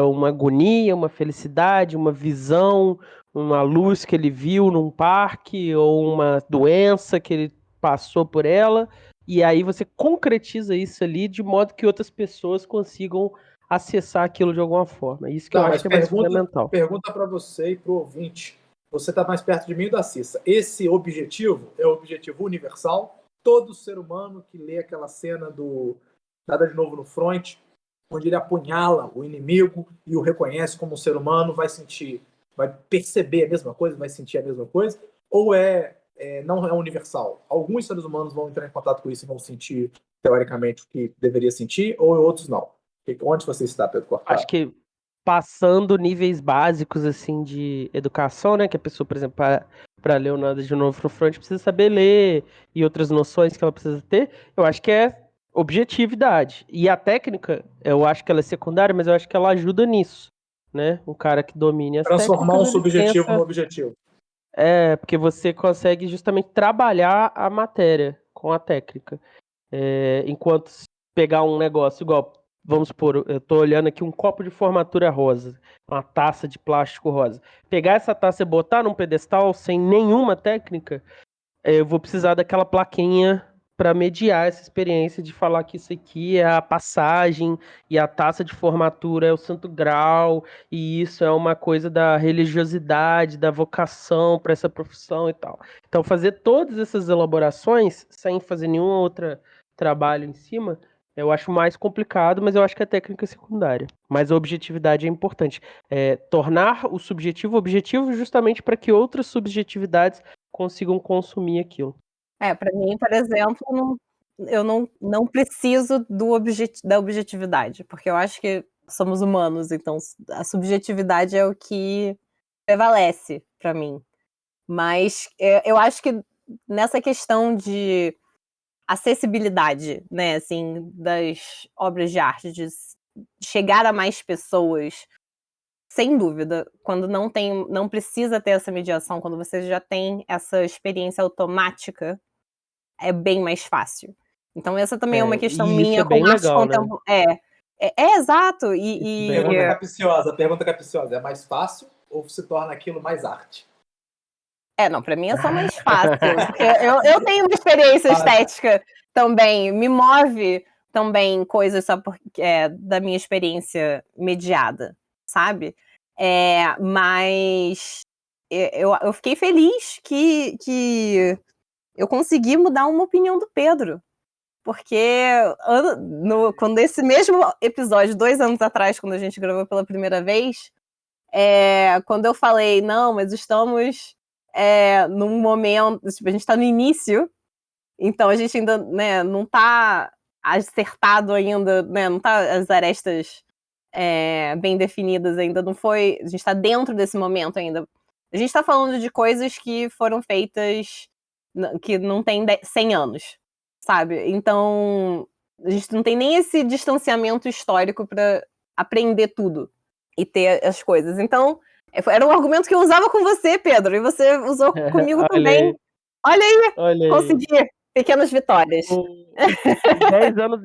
uma agonia, uma felicidade, uma visão, uma luz que ele viu num parque ou uma doença que ele passou por ela, e aí você concretiza isso ali de modo que outras pessoas consigam acessar aquilo de alguma forma. Isso que eu Não, acho mas que é mais fundamental. pergunta para você e para o ouvinte. Você está mais perto de mim e da Cissa. Esse objetivo é o objetivo universal? Todo ser humano que lê aquela cena do Nada de Novo no Front, onde ele apunhala o inimigo e o reconhece como um ser humano, vai sentir, vai perceber a mesma coisa, vai sentir a mesma coisa? Ou não é universal? Alguns seres humanos vão entrar em contato com isso e vão sentir, teoricamente, o que deveria sentir, ou outros não? Onde você está, Pedro Acho Cortado? que passando níveis básicos assim de educação, né? Que a pessoa, por exemplo, para ler o Nada de Novo no Front precisa saber ler e outras noções que ela precisa ter. Eu acho que é objetividade. E a técnica, eu acho que ela é secundária, mas eu acho que ela ajuda nisso, né? Um cara que domine as Transformar um técnicas, ele subjetivo no pensa, objetivo. porque você consegue justamente trabalhar a matéria com a técnica. Enquanto pegar um negócio igual, vamos supor, eu tô olhando aqui um copo de formatura rosa, uma taça de plástico rosa. Pegar essa taça e botar num pedestal sem nenhuma técnica, eu vou precisar daquela plaquinha para mediar essa experiência de falar que isso aqui é a passagem e a taça de formatura é o santo grau e isso é uma coisa da religiosidade, da vocação para essa profissão e tal. Então fazer todas essas elaborações sem fazer nenhum outro trabalho em cima, eu acho mais complicado, mas eu acho que a técnica é secundária. Mas a objetividade é importante. Tornar o subjetivo objetivo justamente para que outras subjetividades consigam consumir aquilo. Para mim, por exemplo, eu não preciso da objetividade, porque eu acho que somos humanos, então a subjetividade é o que prevalece para mim. Mas eu acho que nessa questão de acessibilidade, né, assim, das obras de arte, de chegar a mais pessoas, sem dúvida, quando não precisa ter essa mediação, quando você já tem essa experiência automática, é bem mais fácil. Então essa também é uma questão E isso é minha com bem arte legal, né? contemporânea. Exato. Pergunta capciosa, pergunta capciosa. É mais fácil ou se torna aquilo mais arte? Não, pra mim é só mais fácil. Porque eu tenho uma experiência estética também, me move também coisas só porque da minha experiência mediada, sabe? Mas eu fiquei feliz que eu consegui mudar uma opinião do Pedro. Porque quando esse mesmo episódio, 2 anos atrás, quando a gente gravou pela primeira vez, quando eu falei, não, mas estamos num momento, tipo, a gente está no início, então a gente ainda, né, não está acertado ainda, né, não está as arestas bem definidas ainda, não foi, a gente está dentro desse momento ainda. A gente está falando de coisas que foram feitas que não tem 100 anos, sabe? Então, a gente não tem nem esse distanciamento histórico para aprender tudo e ter as coisas. Então, era um argumento que eu usava com você, Pedro, e você usou comigo também. Olha aí, consegui. Pequenas vitórias. 10 anos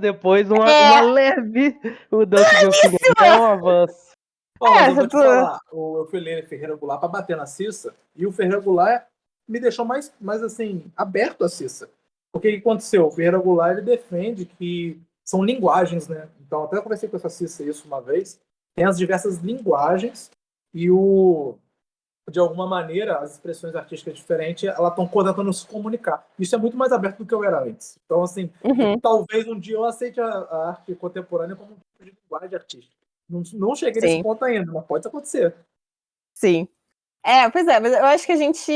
depois, uma leve mudança de opinião. É um avanço. Mas eu vou te falar, eu fui ler Ferreira Goulart para bater na Cissa, e o Ferreira Goulart me deixou mais assim, aberto a Cissa. Porque o que aconteceu? O Ferreira Goulart ele defende que são linguagens, né? Então, até conversei com essa Cissa isso uma vez, tem as diversas linguagens, e de alguma maneira, as expressões artísticas diferentes, elas estão tentando se comunicar. Isso é muito mais aberto do que eu era antes. Então, assim, talvez um dia eu aceite a arte contemporânea como um tipo de linguagem artística. Não cheguei nesse ponto ainda, mas pode acontecer. Sim. Pois é, mas eu acho que a gente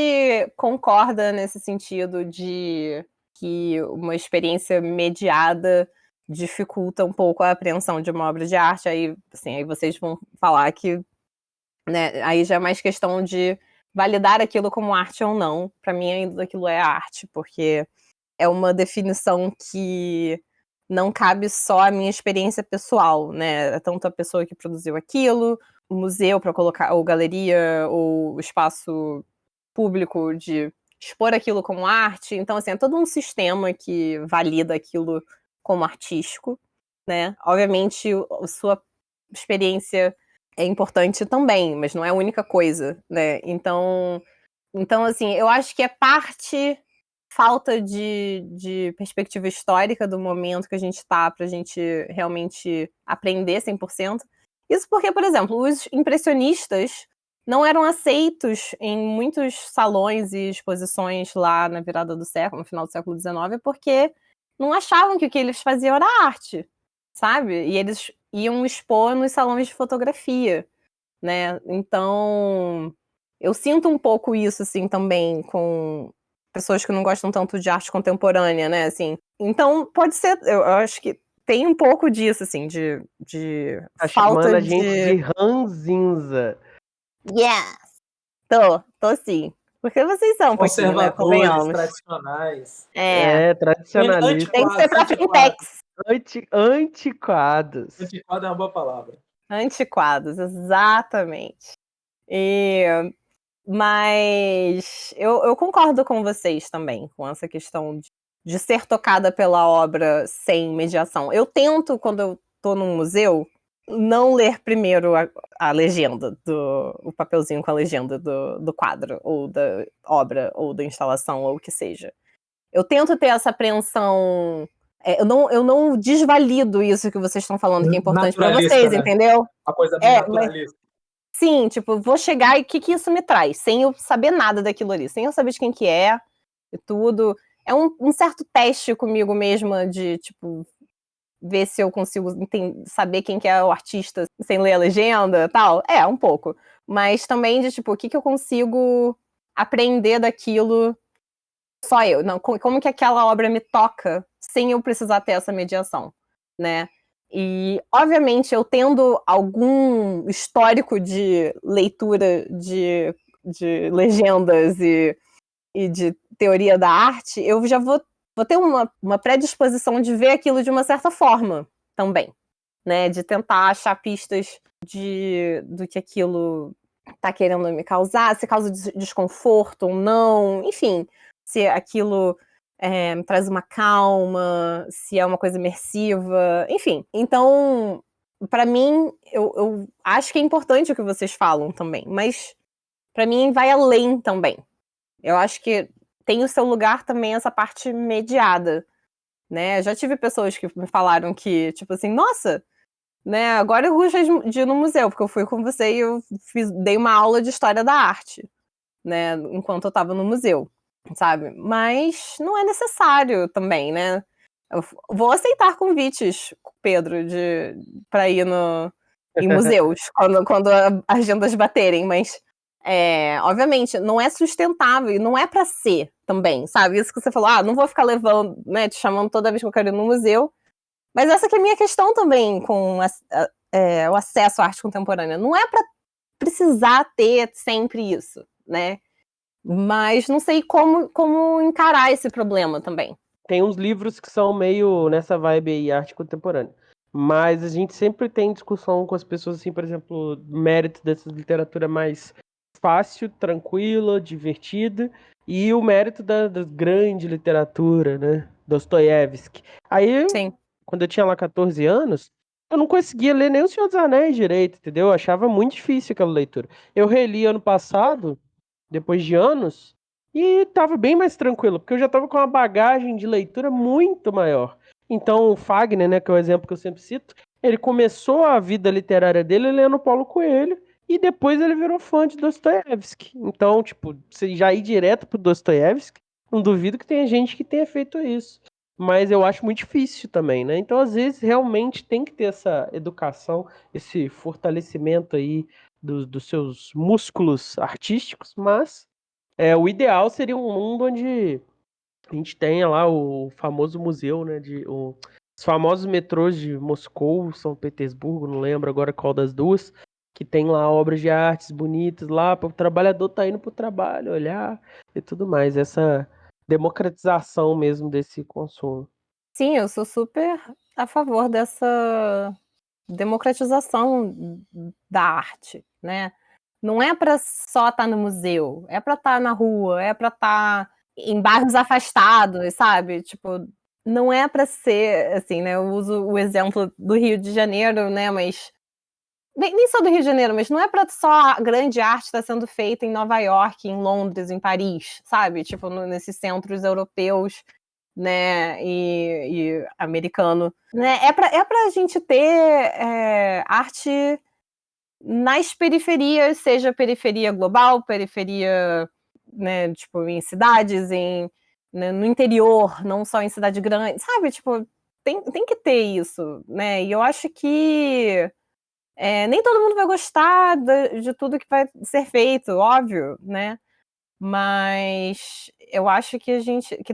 concorda nesse sentido de que uma experiência mediada dificulta um pouco a apreensão de uma obra de arte. Aí, assim, aí vocês vão falar que, né, aí já é mais questão de validar aquilo como arte ou não. Para mim, ainda aquilo é arte, porque é uma definição que não cabe só à minha experiência pessoal, né? É tanto a pessoa que produziu aquilo, o museu para colocar, ou galeria, ou espaço público de expor aquilo como arte. Então, assim, é todo um sistema que valida aquilo como artístico, né? Obviamente, a sua experiência é importante também, mas não é a única coisa, né? Então assim, eu acho que é parte falta de perspectiva histórica do momento que a gente está para a gente realmente aprender 100%. Isso porque, por exemplo, os impressionistas não eram aceitos em muitos salões e exposições lá na virada do século, no final do século XIX, porque não achavam que o que eles faziam era arte, sabe? E eles iam expor nos salões de fotografia, né? Então, eu sinto um pouco isso, assim, também com pessoas que não gostam tanto de arte contemporânea, né? Assim, então, pode ser, eu acho que tem um pouco disso, assim, de Tá falta chamando a gente de... de ranzinza. Yes! Tô sim. Porque vocês são um pouquinho, né? Conservadores, Convenhamos. tradicionais. É, É, tradicionalista. tem que ser pra frentex. Antiquados. Antiquado é uma boa palavra. Antiquados, exatamente. Mas eu concordo com vocês também, com essa questão de ser tocada pela obra sem mediação. Eu tento, quando eu tô num museu, não ler primeiro a legenda, o papelzinho com a legenda do quadro, ou da obra, ou da instalação, ou o que seja. Eu tento ter essa apreensão. Eu não desvalido isso que vocês estão falando, que é importante para Naturalista, vocês, né? entendeu? Uma coisa bem Mas naturalista. sim, tipo, vou chegar e o que isso me traz? Sem eu saber nada daquilo ali, sem eu saber de quem que é e tudo. É um certo teste comigo mesma de, tipo, ver se eu consigo saber quem que é o artista sem ler a legenda e tal. É, um pouco. Mas também de, tipo, o que eu consigo aprender daquilo só eu. Não, como que aquela obra me toca sem eu precisar ter essa mediação, né? E, obviamente, eu tendo algum histórico de leitura de legendas e de teoria da arte, eu já vou ter uma predisposição de ver aquilo de uma certa forma também, né? De tentar achar pistas do que aquilo tá querendo me causar, se causa desconforto ou não, enfim, se aquilo me traz uma calma, se é uma coisa imersiva, enfim. Então, para mim, eu acho que é importante o que vocês falam também, mas para mim vai além também. Eu acho que tem o seu lugar também essa parte mediada, né? Já tive pessoas que me falaram que, tipo assim, nossa, né, agora eu gosto de ir no museu, porque eu fui com você e eu dei uma aula de história da arte, né, enquanto eu estava no museu, sabe? Mas não é necessário também, né? Eu vou aceitar convites, Pedro, para ir em museus, quando as agendas baterem, mas obviamente, não é sustentável e não é para ser também, sabe? Isso que você falou, não vou ficar levando, né, te chamando toda vez que eu quero ir no museu. Mas essa que é a minha questão também com o acesso à arte contemporânea. Não é para precisar ter sempre isso, né? Mas não sei como encarar esse problema também. Tem uns livros que são meio nessa vibe aí, arte contemporânea. Mas a gente sempre tem discussão com as pessoas, assim, por exemplo, mérito dessa literatura mais fácil, tranquila, divertida, e o mérito da grande literatura, né? Dostoiévski. Aí, Sim. quando eu tinha lá 14 anos, eu não conseguia ler nem O Senhor dos Anéis direito, entendeu? Eu achava muito difícil aquela leitura. Eu reli ano passado, depois de anos, e tava bem mais tranquilo, porque eu já tava com uma bagagem de leitura muito maior. Então, o Fagner, né, que é o exemplo que eu sempre cito, ele começou a vida literária dele lendo Paulo Coelho, e depois ele virou fã de Dostoiévski. Então, tipo, você já ir direto pro Dostoiévski, não duvido que tenha gente que tenha feito isso. Mas eu acho muito difícil também, né? Então, às vezes, realmente tem que ter essa educação, esse fortalecimento aí dos seus músculos artísticos, mas o ideal seria um mundo onde a gente tenha lá o famoso museu, né? Os famosos metrôs de Moscou, São Petersburgo, não lembro agora qual das duas, que tem lá obras de artes bonitas lá, para o trabalhador tá indo pro trabalho, olhar e tudo mais. Essa democratização mesmo desse consumo. Sim, eu sou super a favor dessa democratização da arte, né? Não é para só estar no museu, é para estar na rua, é para estar em bairros afastados, sabe? Tipo, não é para ser assim, né? Eu uso o exemplo do Rio de Janeiro, né? Mas nem só do Rio de Janeiro, mas não é para só a grande arte estar sendo feita em Nova York, em Londres, em Paris, sabe? Tipo, nesses centros europeus, né, e americano, né? É para a gente ter arte nas periferias, seja periferia global, periferia, né, tipo, em cidades, né, no interior, não só em cidade grande, sabe? Tipo, tem que ter isso, né? E eu acho que nem todo mundo vai gostar de tudo que vai ser feito, óbvio, né? Mas eu acho que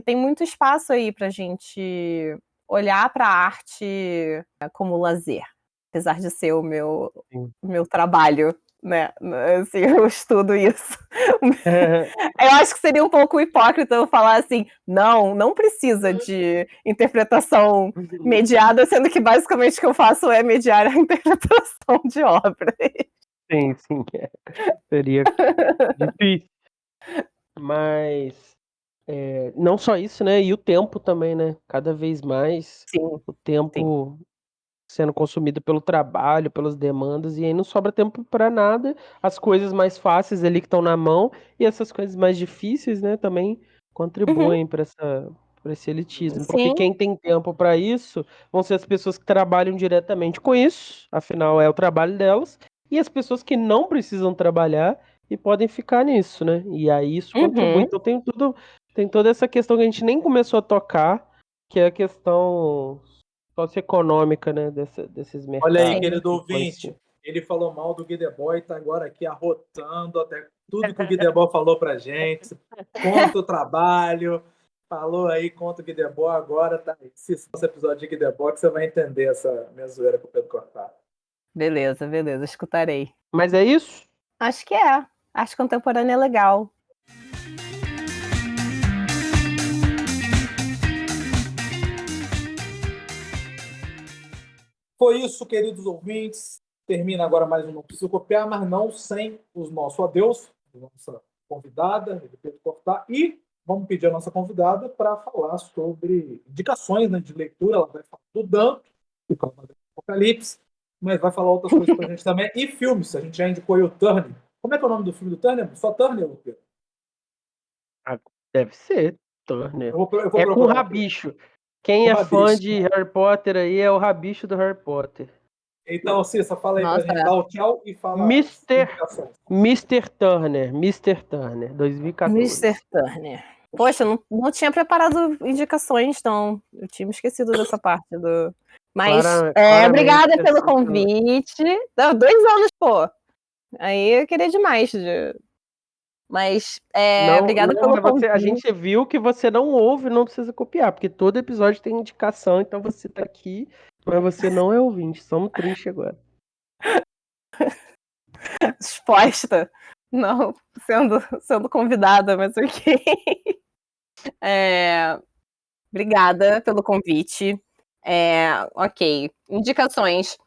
tem muito espaço aí pra gente olhar para a arte como lazer, apesar de ser o meu trabalho, né? Assim, eu estudo isso. Eu acho que seria um pouco hipócrita eu falar assim, não precisa de interpretação mediada, sendo que basicamente o que eu faço é mediar a interpretação de obras. Sim, seria difícil. Mas não só isso, né? E o tempo também, né? Cada vez mais Sim, o tempo sendo consumido pelo trabalho, pelas demandas, e aí não sobra tempo para nada. As coisas mais fáceis ali que estão na mão e essas coisas mais difíceis, né, também contribuem para esse elitismo. Porque sim, quem tem tempo para isso vão ser as pessoas que trabalham diretamente com isso, afinal é o trabalho delas, e as pessoas que não precisam trabalhar e podem ficar nisso, né? E aí isso contribui. Então tem toda essa questão que a gente nem começou a tocar, que é a questão socioeconômica, né, desses Olha aí, mercados sim. querido que ouvinte, influenciam. ele falou mal do Guideboy e tá agora aqui arrotando até tudo que o Guideboy falou pra gente, contra o trabalho, falou aí contra o Guideboy, agora tá aí. Se esse episódio de Guideboy que você vai entender essa minha zoeira com o Pedro Cortado. Beleza, escutarei. Mas é isso? Acho que é. Arte contemporânea é legal. Foi isso, queridos ouvintes. Termina agora mais um Não Preciso Copiar, mas não sem o nosso adeus, a nossa convidada, Pedro Cortá, e vamos pedir a nossa convidada para falar sobre indicações, né, de leitura. Ela vai falar do Danto, do Apocalipse, mas vai falar outras coisas para a gente também, e filmes. A gente já indicou aí o Turner. Como é que é o nome do filme do Turner? Só Turner, Pedro? Deve ser, Turner. Eu vou É com o procurar aqui. Rabicho. Quem O é fã Rabicho. de Harry Potter aí é o Rabicho do Harry Potter. Então, Cissa, fala aí para a gente, Nossa, dá o tchau e fala as Mr. indicações. Mr. Turner, 2014. Mr. Turner. Poxa, eu não tinha preparado indicações, não. Eu tinha me esquecido dessa parte do. Mas Claramente obrigada pelo assim, convite. 2 anos, pô. Aí eu queria demais. Mas obrigada não, pelo mas a convite. gente viu que você não ouve, não precisa copiar, porque todo episódio tem indicação, então você tá aqui, mas você não é ouvinte. Somos tristes agora. Exposta. Não, sendo convidada, mas ok. Obrigada pelo convite. Ok, indicações.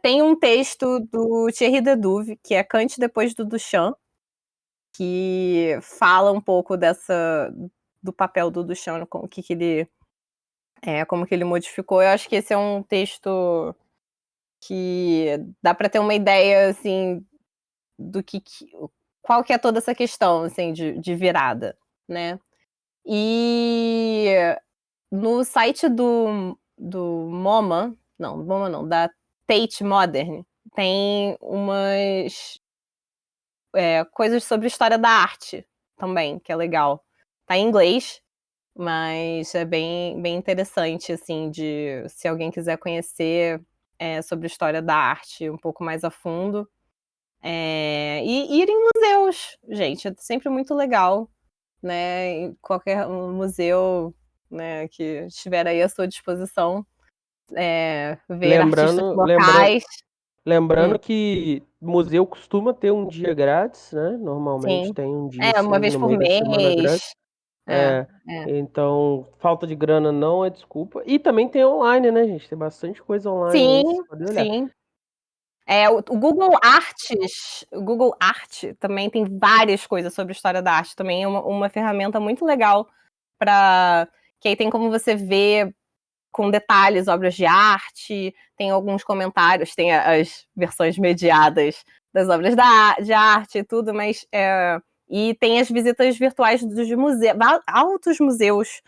Tem um texto do Thierry Deduve, que é Kant depois do Duchamp, que fala um pouco do papel do Duchamp, como que ele modificou. Eu acho que esse é um texto que dá para ter uma ideia assim do qual que é toda essa questão assim de virada, né? E no site do MoMA, não, da Tate Modern, tem umas coisas sobre história da arte também, que é legal. Tá em inglês, mas é bem, bem interessante, assim, se alguém quiser conhecer sobre história da arte um pouco mais a fundo. E ir em museus, gente, é sempre muito legal, né? Em qualquer museu, né, que estiver aí à sua disposição, ver artistas Lembrando, lembrando, locais. lembrando que museu costuma ter um dia grátis, né? Normalmente Sim. tem um dia assim Uma vez no por meio da semana grátis. mês. É, É, é. então, falta de grana não é desculpa. E também tem online, né, gente? Tem bastante coisa online aí, Sim, vocês podem olhar. sim. O Google Arts, o Google Art também tem várias coisas sobre história da arte. Também é uma ferramenta muito legal que aí tem como você ver com detalhes obras de arte, tem alguns comentários, tem as versões mediadas das obras de arte e tudo, mas e tem as visitas virtuais dos museus, altos museus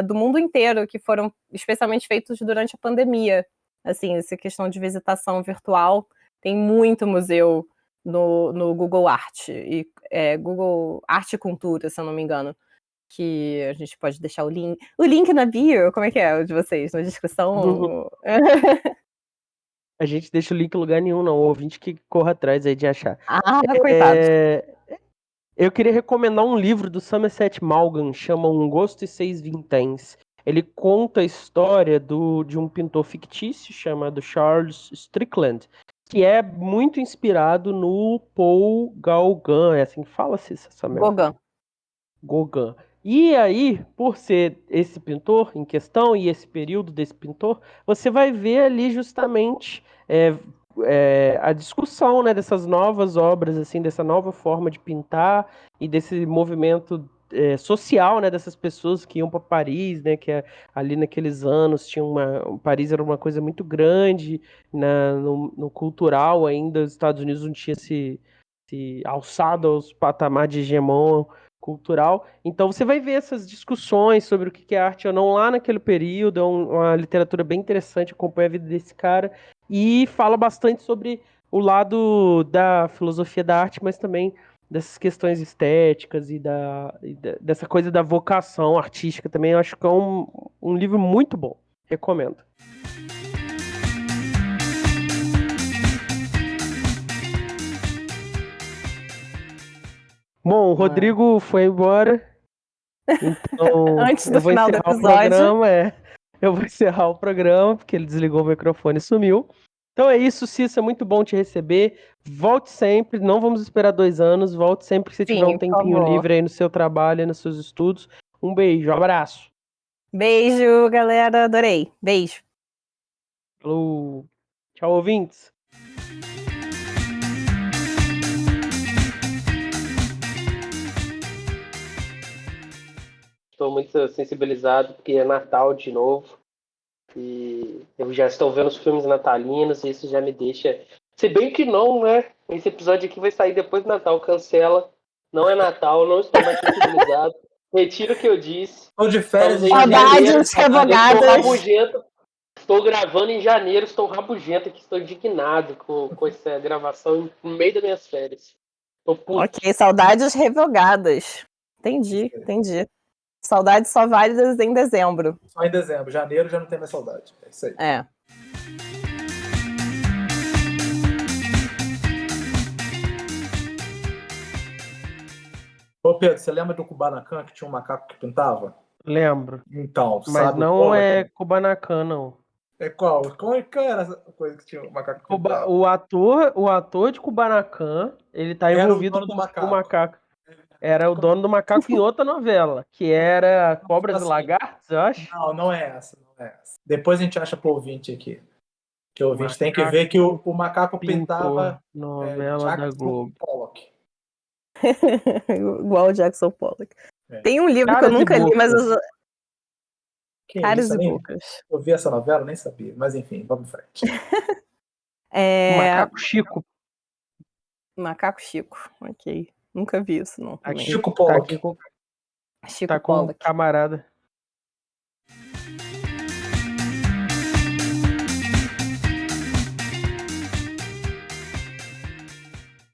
do mundo inteiro que foram especialmente feitos durante a pandemia. Assim, essa questão de visitação virtual, tem muito museu no Google Art, e Google Arte e Cultura, se eu não me engano, que a gente pode deixar o link na bio, como é que é o de vocês? Na descrição? A gente deixa o link em lugar nenhum, não. O ouvinte que corra atrás aí de achar. Coitados. Eu queria recomendar um livro do Somerset Maugham, chama Um Gosto e Seis Vinténs. Ele conta a história de um pintor fictício chamado Charles Strickland, que é muito inspirado no Paul Gauguin, é assim que fala-se, Samuel? Gauguin. Gauguin. E aí, por ser esse pintor em questão e esse período desse pintor, você vai ver ali justamente a discussão, né, dessas novas obras, assim, dessa nova forma de pintar e desse movimento social, né, dessas pessoas que iam para Paris, né, ali naqueles anos Paris era uma coisa muito grande no cultural ainda, os Estados Unidos não tinha se alçado aos patamares de hegemon cultural. Então você vai ver essas discussões sobre o que é arte ou não lá naquele período. É uma literatura bem interessante, acompanha a vida desse cara e fala bastante sobre o lado da filosofia da arte, mas também dessas questões estéticas dessa coisa da vocação artística também. Eu acho que é um livro muito bom. Recomendo. Bom, o Rodrigo foi embora. Então, Antes do eu vou final do encerrar o episódio. programa, Eu vou encerrar o programa, porque ele desligou o microfone e sumiu. Então é isso, Cissa, é muito bom te receber. Volte sempre, não vamos esperar 2 anos, volte sempre que você tiver um Sim, por tempinho favor. livre aí no seu trabalho e nos seus estudos. Um beijo, abraço. Beijo, galera. Adorei. Beijo. Falou. Tchau, ouvintes. Estou muito sensibilizado porque é Natal de novo. E eu já estou vendo os filmes natalinos e isso já me deixa. Se bem que não, né? Esse episódio aqui vai sair depois do Natal. Cancela. Não é Natal, não estou mais sensibilizado. Retiro o que eu disse. Estou de férias Estamos em em janeiro. Saudades janeiro. Eu estou revogadas. rabugento. Estou gravando em janeiro, estou rabugento aqui, estou indignado com essa gravação no meio das minhas férias. Tô puto. Ok, saudades revogadas. Entendi. Saudades só válidas em dezembro. Só em dezembro. Janeiro já não tem mais saudade. É isso aí. É. Ô, Pedro, você lembra do Kubanacan que tinha um macaco que pintava? Lembro. Então, Mas sabe não qual é Kubanacan, não. É qual? Qual era essa coisa que tinha um macaco que pintava? O ator de Kubanacan, ele tá Era o envolvido dono do com o macaco. macaco. Era o dono do macaco em outra novela, que era Cobras e Assim. Lagartos, eu acho. Não, não é essa. Depois a gente acha pro ouvinte aqui. Que o ouvinte tem que Macaco ver que o macaco Pintor, pintava novela da Jackson Globo. Pollock. Igual o Jackson Pollock. É. Tem um livro que eu Caras e nunca li, mas Bocas. Que Caras isso, e nem Bocas. eu vi essa novela, nem sabia. Mas enfim, vamos em frente. O Macaco Chico. Macaco Chico. Ok. Nunca vi isso, não. Também. Chico Tá Pollock. aqui com, Chico tá com o Pollock. camarada.